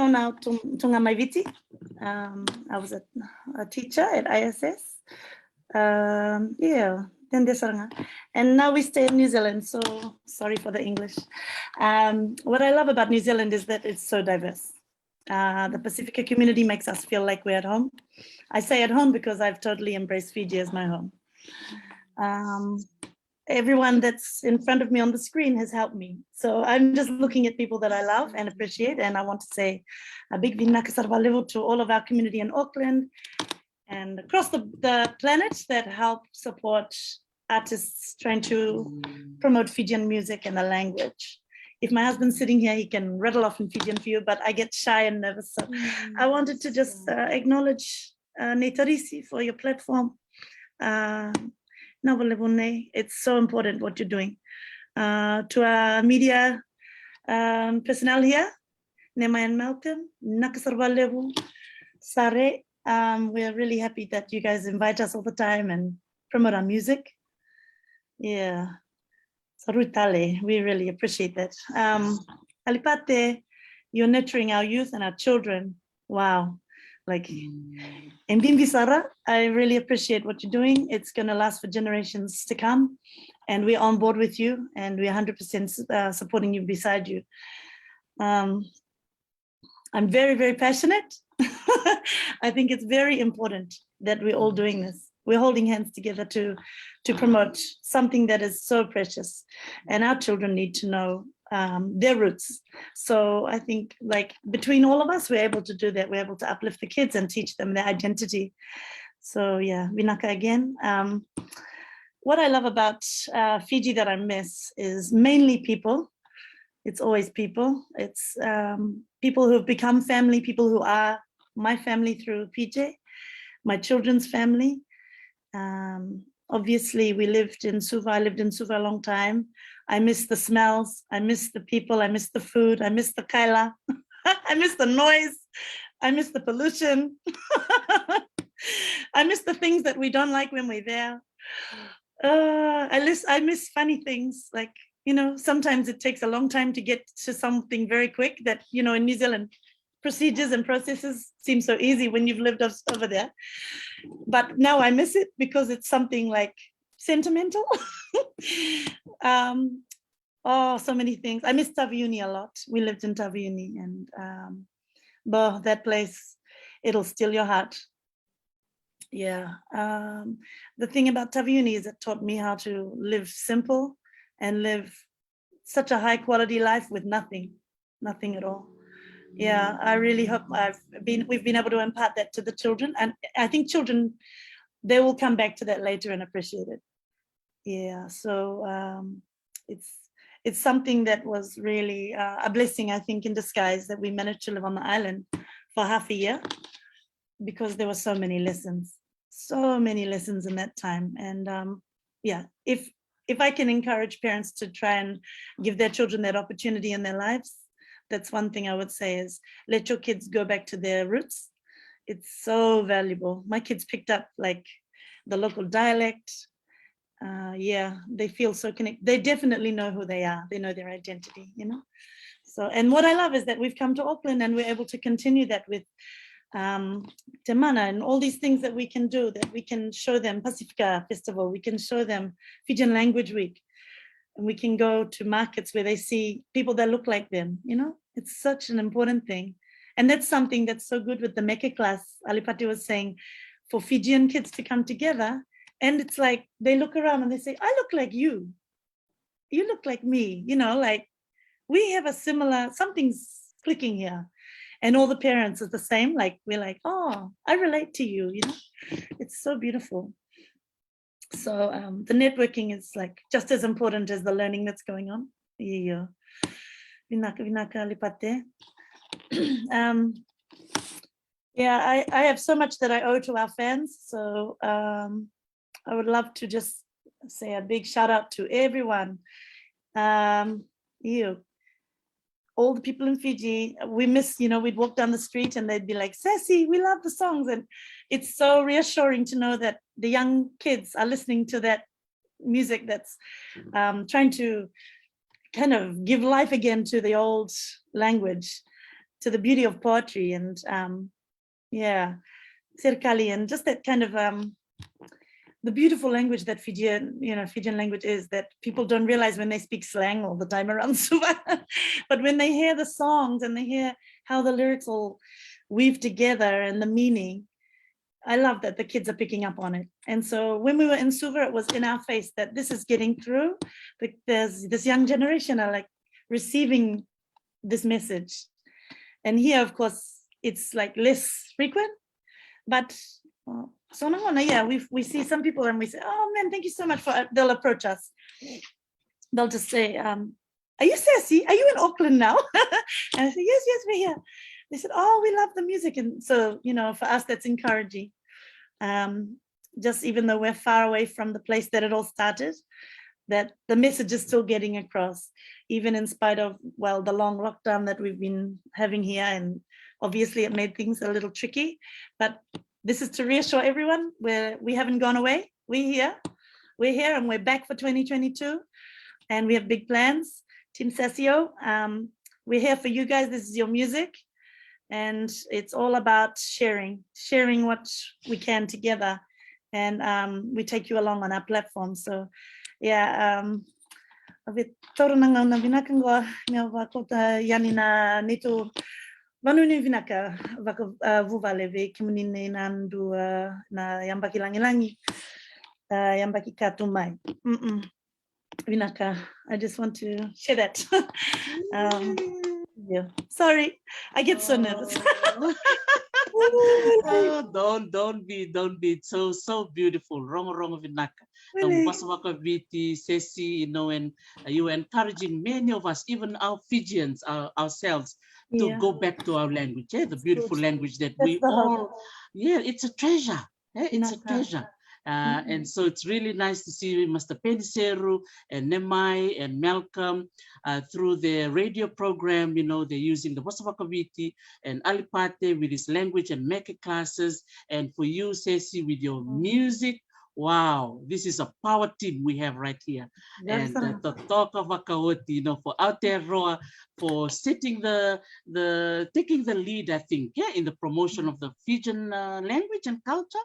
tunga maiviti. I was a teacher at ISS. And now we stay in New Zealand, so sorry for the English. What I love about New Zealand is that it's so diverse. The Pacifica community makes us feel like we're at home. I say at home because I've totally embraced Fiji as my home. Everyone that's in front of me on the screen has helped me. So I'm just looking at people that I love and appreciate, and I want to say a big Vinaka to all of our community in Auckland and across the planet that help support artists trying to promote Fijian music and the language. If my husband's sitting here, he can rattle off in Fijian for you, but I get shy and nervous. So I wanted to just acknowledge Netarisi for your platform. It's so important what you're doing. To our media personnel here, Nemai and Malcolm, Nakasarvalevu, Sare, we're really happy that you guys invite us all the time and promote our music. Yeah, Sarutale, we really appreciate that. Alipate, you're nurturing our youth and our children. Wow. Like, Sara, I really appreciate what you're doing. It's going to last for generations to come. And we're on board with you, and we're 100% supporting you beside you. I'm very, very passionate. I think it's very important that we're all doing this. We're holding hands together to promote something that is so precious, and our children need to know their roots. So I think, like, between all of us, we're able to do that. We're able to uplift the kids and teach them their identity. So yeah, Vinaka again. What I love about Fiji that I miss is mainly people. It's always people. It's people who have become family, people who are my family through PJ, my children's family. Obviously, we lived in Suva. I lived in Suva a long time. I miss the smells. I miss the people. I miss the food. I miss the kaila. I miss the noise. I miss the pollution. I miss the things that we don't like when we're there. I miss funny things. Like, you know, sometimes it takes a long time to get to something very quick that, you know, in New Zealand, procedures and processes seem so easy when you've lived over there. But now I miss it because it's something like sentimental. Oh, so many things. I miss Taviuni a lot. We lived in Taviuni, and that place, it'll steal your heart. Yeah. The thing about Taviuni is it taught me how to live simple and live such a high quality life with nothing at all. Yeah, I really hope we've been able to impart that to the children, and I think children, they will come back to that later and appreciate it. Yeah, so it's something that was really a blessing, I think, in disguise, that we managed to live on the island for half a year, because there were so many lessons in that time. And yeah, if I can encourage parents to try and give their children that opportunity in their lives, that's one thing I would say, is let your kids go back to their roots. It's so valuable. My kids picked up like the local dialect. Yeah, they feel so connected. They definitely know who they are. They know their identity, you know? So, and what I love is that we've come to Auckland and we're able to continue that with Te Mana and all these things that we can do, that we can show them Pacifica Festival, we can show them Fijian Language Week, and we can go to markets where they see people that look like them, you know? It's such an important thing. And that's something that's so good with the Meke class. Alipate was saying, for Fijian kids to come together, and it's like, they look around and they say, I look like you. You look like me, you know, like we have a similar, something's clicking here. And all the parents are the same, like, we're like, oh, I relate to you, you know? It's so beautiful. So the networking is like just as important as the learning that's going on. Yeah. Vinaka, Alipate. Yeah, I have so much that I owe to our fans. So I would love to just say a big shout out to everyone. All the people in Fiji, we miss, you know, we'd walk down the street and they'd be like, Sassy, we love the songs. And it's so reassuring to know that the young kids are listening to that music that's trying to kind of give life again to the old language, to the beauty of poetry, and yeah, Sirkali, and just that kind of the beautiful language that Fijian language is, that people don't realize when they speak slang all the time around Suva. But when they hear the songs and they hear how the lyrics all weave together and the meaning, I love that the kids are picking up on it. And so when we were in Suva, it was in our face that this is getting through. There's this young generation are like receiving this message. And here, of course, it's like less frequent, but so yeah, we see some people and we say, oh man, thank you so much for, they'll approach us. They'll just say, are you Sassy? Are you in Auckland now? And I say, yes, we're here. They said, oh, we love the music. And so, you know, for us, that's encouraging. Just even though we're far away from the place that it all started, that the message is still getting across, even in spite of, well, the long lockdown that we've been having here. And obviously it made things a little tricky, but this is to reassure everyone we haven't gone away. We're here and we're back for 2022, and we have big plans. Team Sassio, we're here for you guys. This is your music, and it's all about sharing what we can together, and we take you along on our platform. So yeah, Vanua ni Vinaka, Vakabula leve kimunine nandu na yambaki langi yambaki katumai. Vinaka, I just want to share that. Yeah. Sorry, I get so nervous. Oh, don't be. It's so beautiful. Wrong Vinaka. Really? Sassy, you know, and you are encouraging many of us, even our Fijians, ourselves, to go back to our language. The beautiful language that we all, it's a treasure. It's a treasure. And so it's really nice to see Master Peni Seru and Nemai and Malcolm through their radio program. You know, they're using the Vakabula and Alipate with his language and Meke classes. And for you, Sassy, with your music, wow, this is a power team we have right here. And Totoka Vakawati, for Aotearoa, for setting taking the lead, I think, in the promotion of the Fijian language and culture.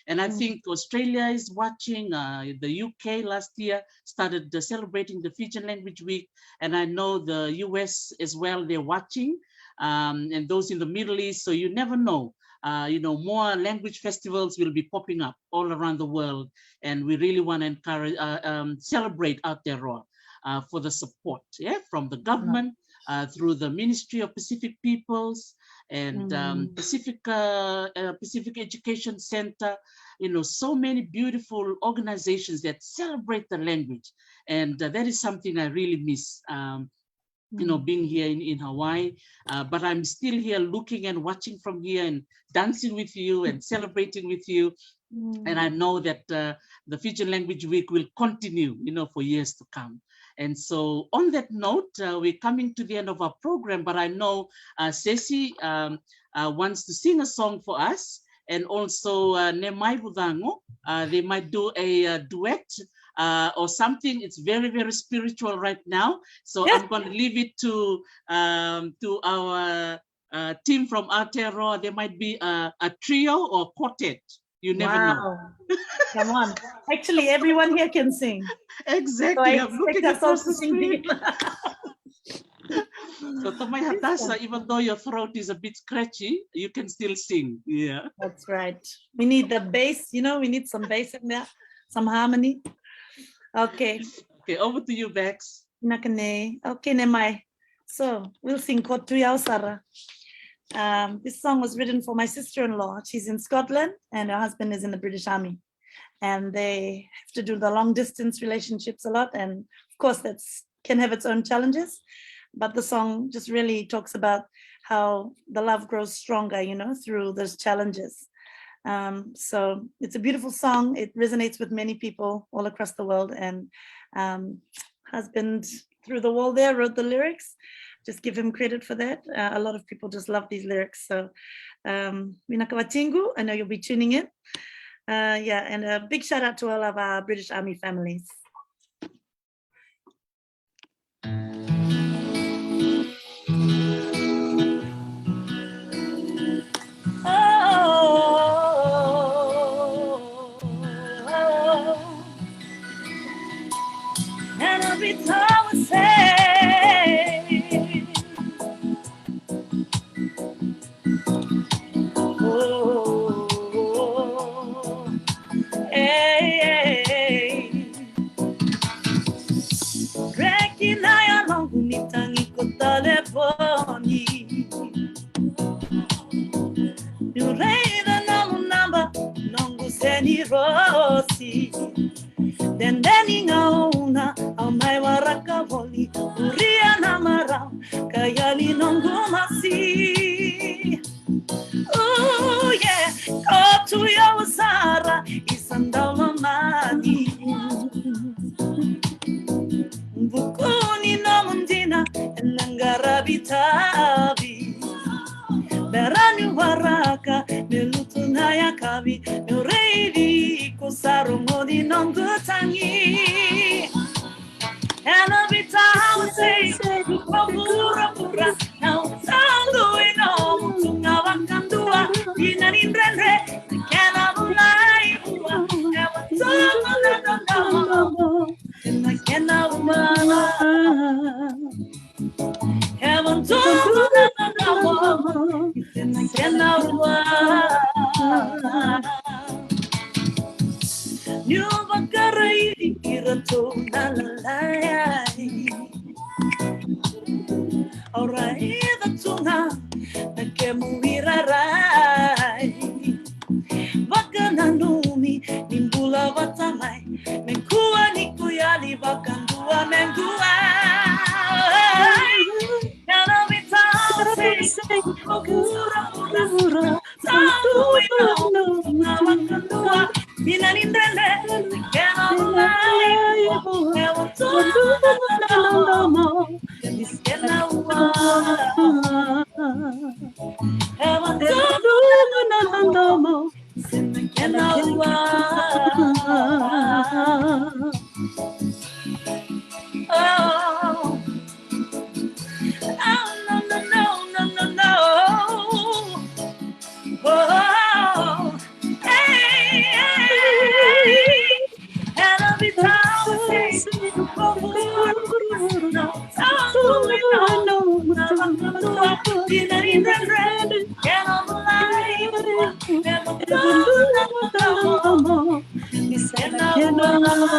And I think Australia is watching. The UK last year started celebrating the Fijian Language Week, and I know the US as well, they're watching, and those in the Middle East. So you never know. More language festivals will be popping up all around the world, and we really want to encourage, celebrate Aotearoa for the support, from the government, through the Ministry of Pacific Peoples and Pacific Education Center. So many beautiful organizations that celebrate the language, and that is something I really miss. Being here in Hawaii, but I'm still here looking and watching from here and dancing with you and celebrating with you. And I know that the Fijian Language Week will continue, for years to come. And so on that note, we're coming to the end of our program, but I know Sassy wants to sing a song for us, and also Nemai Vucago, they might do a duet or something. It's very, very spiritual right now. So I'm going to leave it to our team from Aotearoa. There might be a trio or quartet. You never know. Come on. Actually, everyone here can sing. Exactly. So I'm looking across the screen. So Tomai Hatasa, even though your throat is a bit scratchy, you can still sing. Yeah. That's right. We need the bass, we need some bass in there, some harmony. Okay. Okay, over to you, Bex. Okay, Nemai. So we'll sing Kotu Yao Sara. This song was written for my sister-in-law. She's in Scotland and her husband is in the British Army. And they have to do the long distance relationships a lot. And of course, that can have its own challenges. But the song just really talks about how the love grows stronger, through those challenges. So it's a beautiful song. It resonates with many people all across the world. And husband through the wall there wrote the lyrics. Just give him credit for that. A lot of people just love these lyrics. So Vinaka Watingu, I know you'll be tuning in. And a big shout out to all of our British Army families. And every time I say, Reki na ya longu nitangi ko telefoni. Nureida namu namba nongu seni rosi. Dendeni ngauna amai waraka voli uria namara kayali nongu masi. Oh yeah, kotu ya usara isandalo mani. Bukuni namundina enangarabi tabi. Berani waraka melutuna ya kabi nureidi kusaro modi nongutangi. And every time I say Vakabula pura now tango ino mutunga wakandua dina nindrendre kana mulai bua ewa tango na tango na kana umala ewa tango na tango na kana umala New Vakaravi Kirato Nalalai. Alright, the Tuna, the Kemuira Rai. Vakananumi, Nimbula Vatamai, Mekua Nikuyali Vakandua Mengua. Yanavita, say, Okura, Ura, Tamu, Navakandua. Dina nindrende, kena mulai, ewa tuna, kena ua, ewa tuna, kena ua. And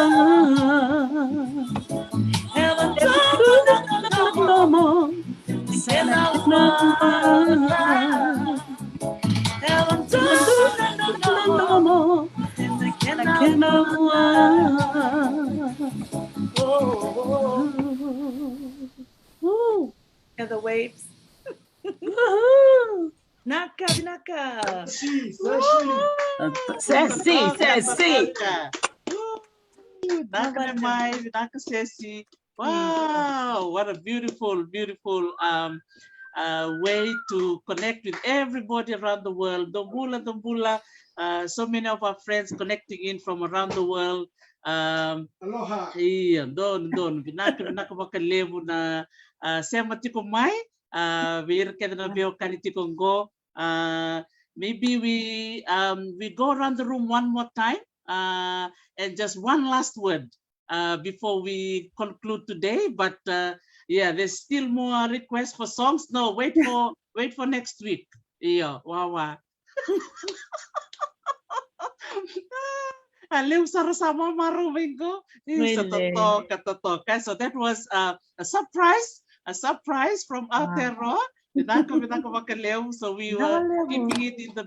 the waves. Naka, Vinaka. Sassy. Naka Nemai, Vinaka Sassy. Wow, what a beautiful way to connect with everybody around the world. Dombula, so many of our friends connecting in from around the world. Aloha. Iya, don Vinaka Vakalevu na Sema tiko mai. Wir kena na beo kani tiko go. Maybe we go around the room one more time and just one last word before we conclude today. But yeah, there's still more requests for songs. No, wait for next week. Yeah, wow. Aleu sama marumingo. Totoka. So that was a surprise from Aotearoa. So we were keeping it in the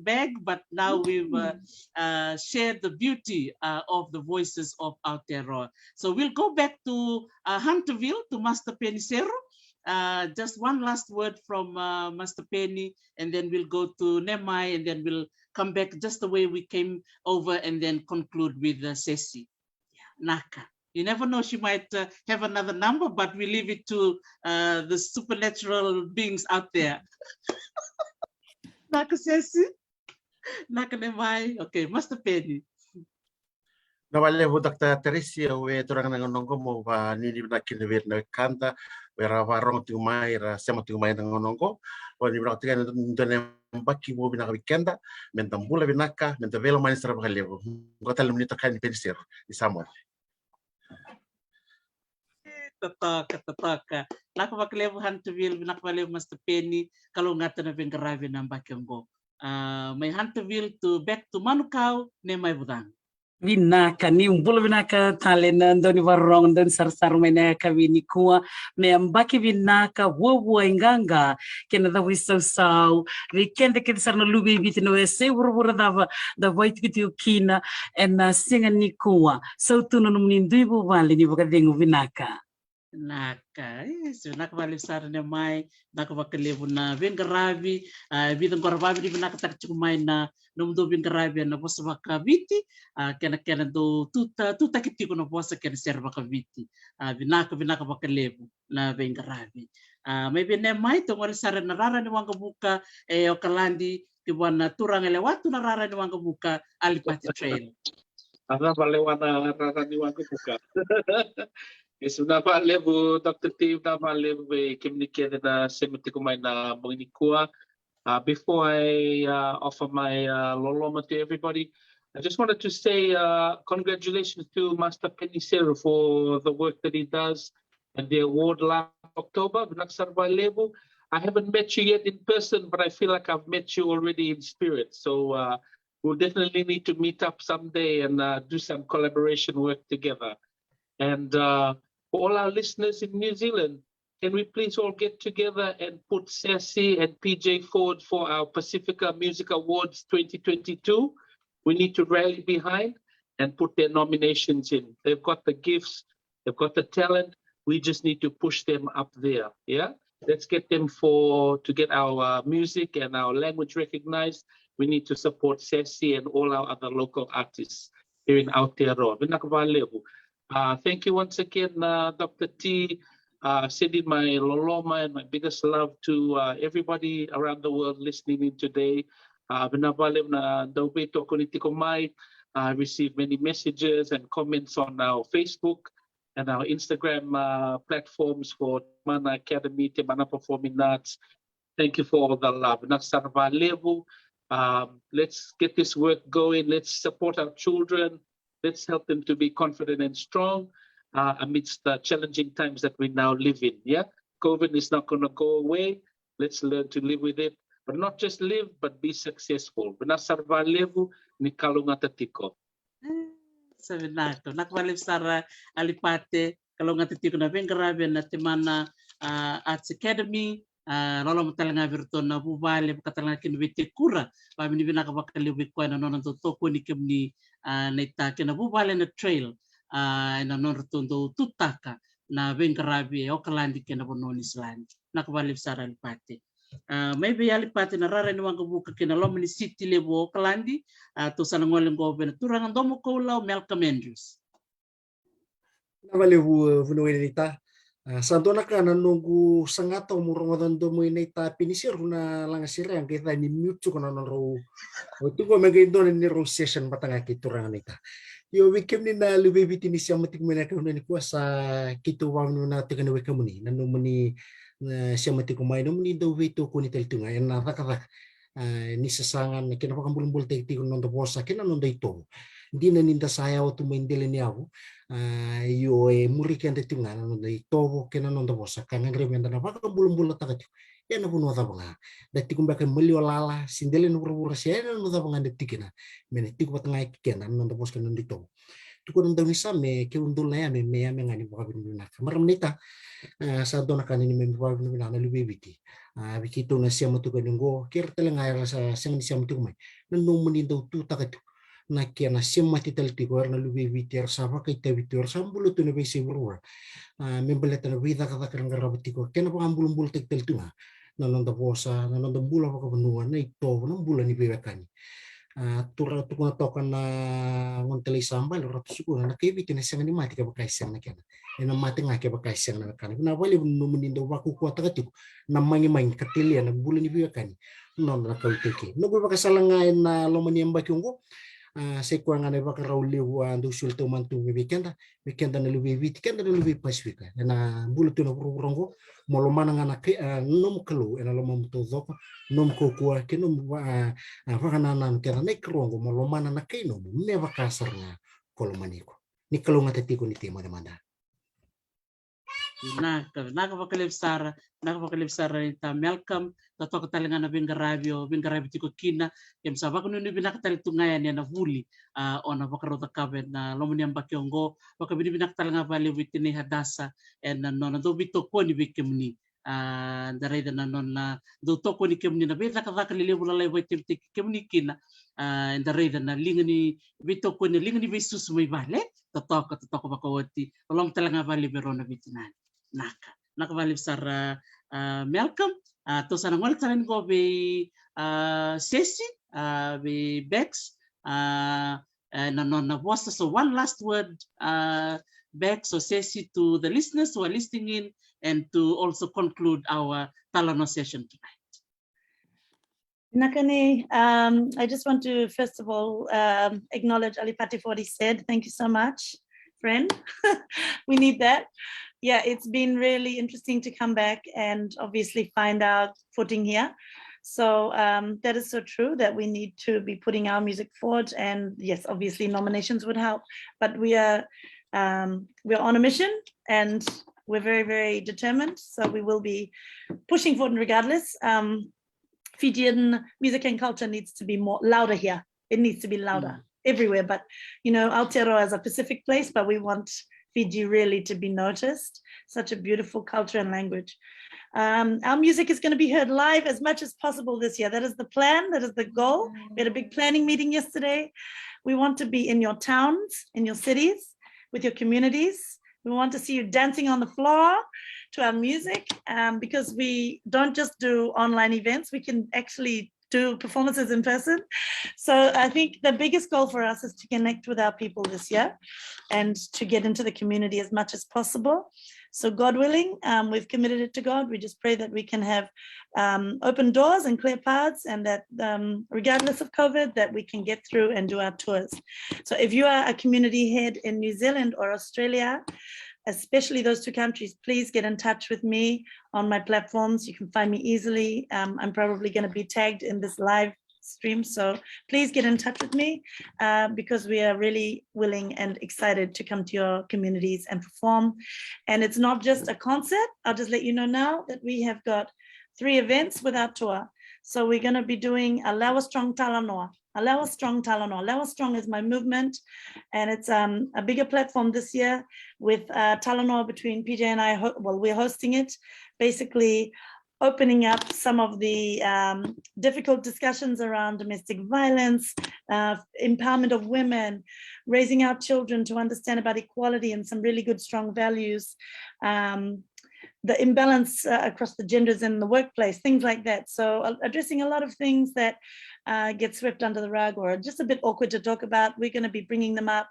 bag, but now we've shared the beauty of the voices of Aotearoa. So we'll go back to Hunterville, to Master Peni Seru. Just one last word from Master Peni, and then we'll go to Nemai, and then we'll come back just the way we came over, and then conclude with Sassy. Naka. You never know, she might have another number, but we leave it to the supernatural beings out there. Naka Sassy, Naka Nemai. Okay, Master Peni. Nawalevu Dr. Teresia we turang nangonongo mo ba nini na kinewir na kanta we rawarong tumai ra sema tumai nangonongo o ni bra tiga ndone mbaki mo bina weekenda mentambula Vinaka mentavelo mais trabalhavo gota lumnito kan Peni Seru di Samoa. Totoka. Naka Vakalevu Hunterville, Vinaka Vakalevu Master Peni, kalau ngata na veiqaravi na mbakiongo. May Hunterville to back to Manukau, Nemai Vucago. Vinaka ni umbulo Vinaka talena ndoni varong ndoni sarsaru mena kavini kuwa me ambaki Vinaka wowo inganga kena da wiso sau weekend ke sarna lubi biti no ese burubura da voit kiti ukina en singa ni kuwa so tuno numni nduibu wale ni bokadengu Vinaka. Naka, so Naka Vakalevu sara Nemai, Naka Vakalevu na veiqaravi, vidang koravavi di Vinaka takchumai na nomudou veiqaravi na vosa vakaviti, kena do tuta kitiko na vosa kena ser vakaviti. Vinaka Vakalevu na veiqaravi. Maybe Nemai tongol sara na rara ni wanga buka okalandi kiwana turang elewatu na rara ni wanga buka Alipate Traill. Ana balewana rara ni wanga buka. Yes, Vakalevu Dr. T, Vakalevu communicate na semetico mai na moinikua. Before I offer my Loloma to everybody, I just wanted to say congratulations to Master Peni Seru for the work that he does and the award last October. Vakalevu, I haven't met you yet in person, but I feel like I've met you already in spirit. So we'll definitely need to meet up someday and do some collaboration work together. And for all our listeners in New Zealand, can we please all get together and put Sassy and PJ forward for our Pacifica Music Awards 2022? We need to rally behind and put their nominations in. They've got the gifts, they've got the talent. We just need to push them up there. Yeah, let's get them to get our music and our language recognized. We need to support Sassy and all our other local artists here in Aotearoa. Thank you once again, Dr. T. Sending my Loloma and my biggest love to everybody around the world listening in today. I received many messages and comments on our Facebook and our Instagram platforms for Mana Academy, Mana Performing Arts. Thank you for all the love. Let's get this work going. Let's support our children. Let's help them to be confident and strong amidst the challenging times that we now live in. Yeah, COVID is not going to go away. Let's learn to live with it, but not just live, but be successful. Sa Vinaka. Nakvalip sara Alipate, kalau ngatiti ko na veiqaravi na timana Arts Academy, Loloma talanga virtual na bubale katalanga kinwete kura, pa mini Vinaka bakaliwi ko na non Totoka ni kimni na itake na bubale na trail, na non rotundo Totoka na veiqaravi Okalandi kena bononi Siladi. Nakvalip sara Alipate. Maybe Alipate na rara ni wanga buka kina Loloma ni city level Okalandi, to sana ngole ngobe na turangan domo ko lao Malcolm Andrews. Navalevu Vanua nita. Santona ka nanunggu sangata umurongodan domo inita Peni Seru na langasira yang kita ni mute ko na ro. Itu ko magendo ni ro session matanga kiturangan nita. Yo wikem ni na lubebiti ni siya matik mena ka ni kuasa kitu wanu na tekana wekamuni nanumuni siya matik kumay numuni do weto ko ni teltunga en na rakaka ni sasangan kinapakambulambul tekti ko nondo bosa kinanondo ito. Dina ninda saya waktu maindele ni aku yo murikan tetunga nondo ito kinanondo bosa kangen remenda na pakambulambul takati ya na puno tabanga dati kumbaka meli olala sindele no pura sia no tabanga detikina mene tiku patanga kikena nondo bosa nondo ito tuko nondo misame ke undul na ya me ngani baka Vinaka maram nita sa dona kanini me baka Vinaka na lubebiti bikito na siya matukan ngo ker telenga sa sing siya matumay nanumuni daw tu takatu na kia na siya matitalti ko na lubebiti sa baka itabitur sa buluto na besi burura membeleta na vida kata kerang garabati ko kena pangambulum tek teltunga nanonda bosa nanonda bula baka Vanua na ito nang bula ni bewakani tura tukuna tokan na ngonteli sambal ratu suku na kebiti na siya ni mati ka bakay siya na kena na mati nga ka bakay siya na kana na wali numunindo waku kuat takati na mangi katilia na bula ni bewakani non na kawiteki no baka salangain na lomani ambak yungo sekuang ane baka rauliu andu sulto mantu weekenda na lubebiti kenda na lube pasifika na bulu tu na rongo molomana ngana ke nom kelu ena loma muto zoko nom kokua ke nom vakananan kena nek rongo molomana na ke nom me vakasar na kolomaniko ni kelu ngatetiko ni tema de manda Naka bakalip sara ita Malcolm Totoka talinga na veiqaravi tiko kina kem sabak no ni Vinaka tali tungayan ya na vuli ona bakarota kaben na lomani ambakiongo baka Vinaka talinga vale witini hadasa en non do bito ko ni vikemni darai na non na do toko ni kemni na beta ka lele bula lai waitim tik kemni kina darai na lingani bito ko ni lingani visus mai vale Totoka bakawati lom talinga vale berona vitinan naka valip sara Malcolm to sana ngol talan go be Sassy be Bex na voice. So one last word Bex or Sassy to the listeners who are listening in and to also conclude our Talanoa session tonight. Nakane, I just want to first of all acknowledge Alipate for what he said. Thank you so much, friend. We need that. Yeah, it's been really interesting to come back and obviously find out footing here. So that is so true that we need to be putting our music forward. And yes, obviously nominations would help, but we're on a mission and we're very, very determined. So we will be pushing forward regardless. Fijian music and culture needs to be more louder here. It needs to be louder everywhere. But you know, Aotearoa is a Pacific place, but we want Fiji really to be noticed. Such a beautiful culture and language. Our music is going to be heard live as much as possible this year. That is the plan. That is the goal. We had a big planning meeting yesterday. We want to be in your towns, in your cities, with your communities. We want to see you dancing on the floor to our music because we don't just do online events. We can actually do performances in person. So I think the biggest goal for us is to connect with our people this year and to get into the community as much as possible. So God willing, we've committed it to God. We just pray that we can have open doors and clear paths and that regardless of COVID, that we can get through and do our tours. So if you are a community head in New Zealand or Australia, especially those two countries, please get in touch with me on my platforms. You can find me easily. I'm probably going to be tagged in this live stream. So please get in touch with me because we are really willing and excited to come to your communities and perform. And it's not just a concert. I'll just let you know now that we have got 3 events with our tour. So we're going to be doing a Lawa Strong Talanoa. Alewa Strong Talanoa. Alewa Strong is my movement, and it's a bigger platform this year with Talanoa between PJ and I. We're hosting it, basically opening up some of the difficult discussions around domestic violence, empowerment of women, raising our children to understand about equality and some really good, strong values, the imbalance across the genders in the workplace, things like that. So addressing a lot of things that get swept under the rug or just a bit awkward to talk about. We're going to be bringing them up,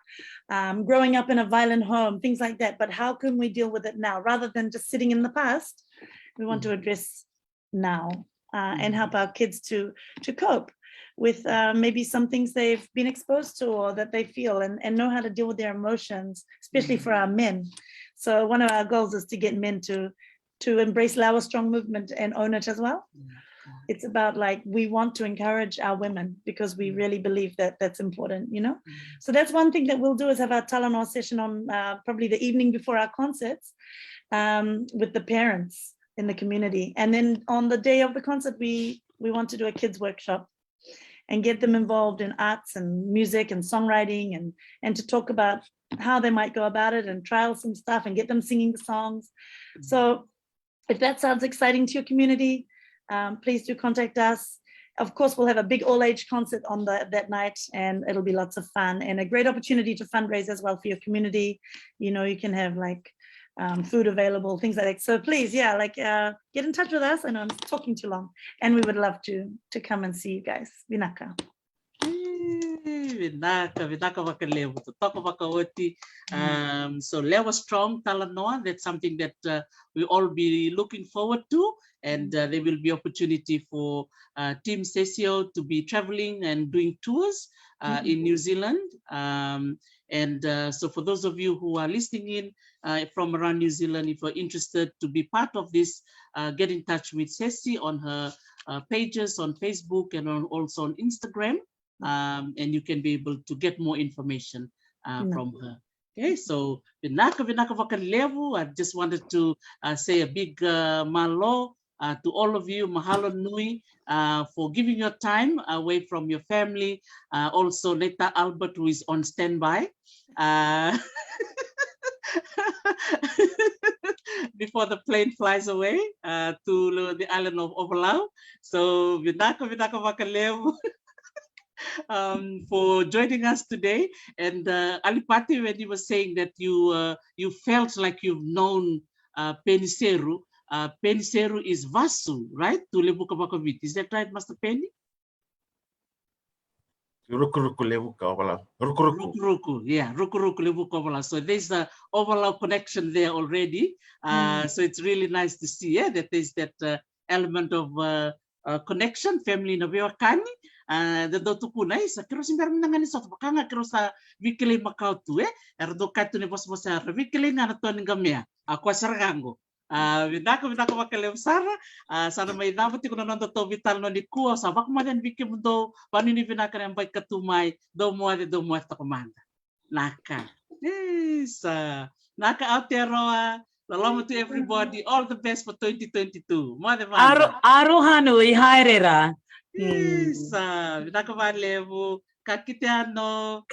growing up in a violent home, things like that. But how can we deal with it now rather than just sitting in the past? We want to address now and help our kids to cope with maybe some things they've been exposed to or that they feel and know how to deal with their emotions, especially for our men. So one of our goals is to get men to embrace Lawa Strong movement and own it as well. It's about like, we want to encourage our women because we really believe that that's important, you know? So that's one thing that we'll do is have our Talanoa session on probably the evening before our concerts with the parents in the community. And then on the day of the concert, we want to do a kids workshop and get them involved in arts and music and songwriting and to talk about how they might go about it and trial some stuff and get them singing the songs. So if that sounds exciting to your community, please do contact us. Of course, we'll have a big all-age concert on that night, and it'll be lots of fun and a great opportunity to fundraise as well for your community. You know, you can have like food available, things like that. So please, yeah, like get in touch with us. I know I'm talking too long, and we would love to come and see you guys. Vinaka. Vinaka Vakalevu, Totoka Vakaoti. So Lawa Strong Talanoa, that's something that we all be looking forward to. And there will be opportunity for Team Sessio to be traveling and doing tours in New Zealand. So for those of you who are listening in from around New Zealand, if you're interested to be part of this, get in touch with Sassy on her pages on Facebook and also on Instagram. And you can be able to get more information from her. Okay, so Vinaka Vakalevu, I just wanted to say a big malo to all of you, mahalo nui, for giving your time away from your family. Also, Neta Albert, who is on standby before the plane flies away to the island of Ovalau. So, Vinaka Vakalevu. For joining us today, and Alipate, when you were saying that you felt like you've known Peni Seru. Peni Seru is Vasu, right? To Levuka Vakaviti. Is that right, Master Peni? Rukuruku Levuka Ovalau. Rukuruku, yeah, Rukuruku Levuka Ovalau. So there's the Ovalau connection there already. So it's really nice to see, yeah, that there's that element of connection, family na veiqaravi. The dotukuna is a kerosimber nangani soft bakanga kerosa vikele makautu erdo katu ne bos-bosa vikele ngana toningamea aqua sargango. Vinaka Vakalevu Sara, sana may dapat ko na to vital no nikua sa bakmadan vikim do panini Vinaka ng bay katumay do mo ta komanda. Naka. Yes. Naka Aotearoa. Loloma to everybody. All the best for 2022. Arohanu ihairera. Yes. Vinaka Vakalevu. Kakiteano.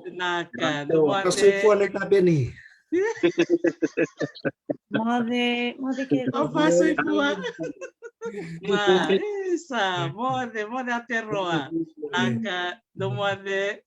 Vinaka. Kasi po nagtabi Mode que faço igual. Mas mode Aotearoa. Naka do mode.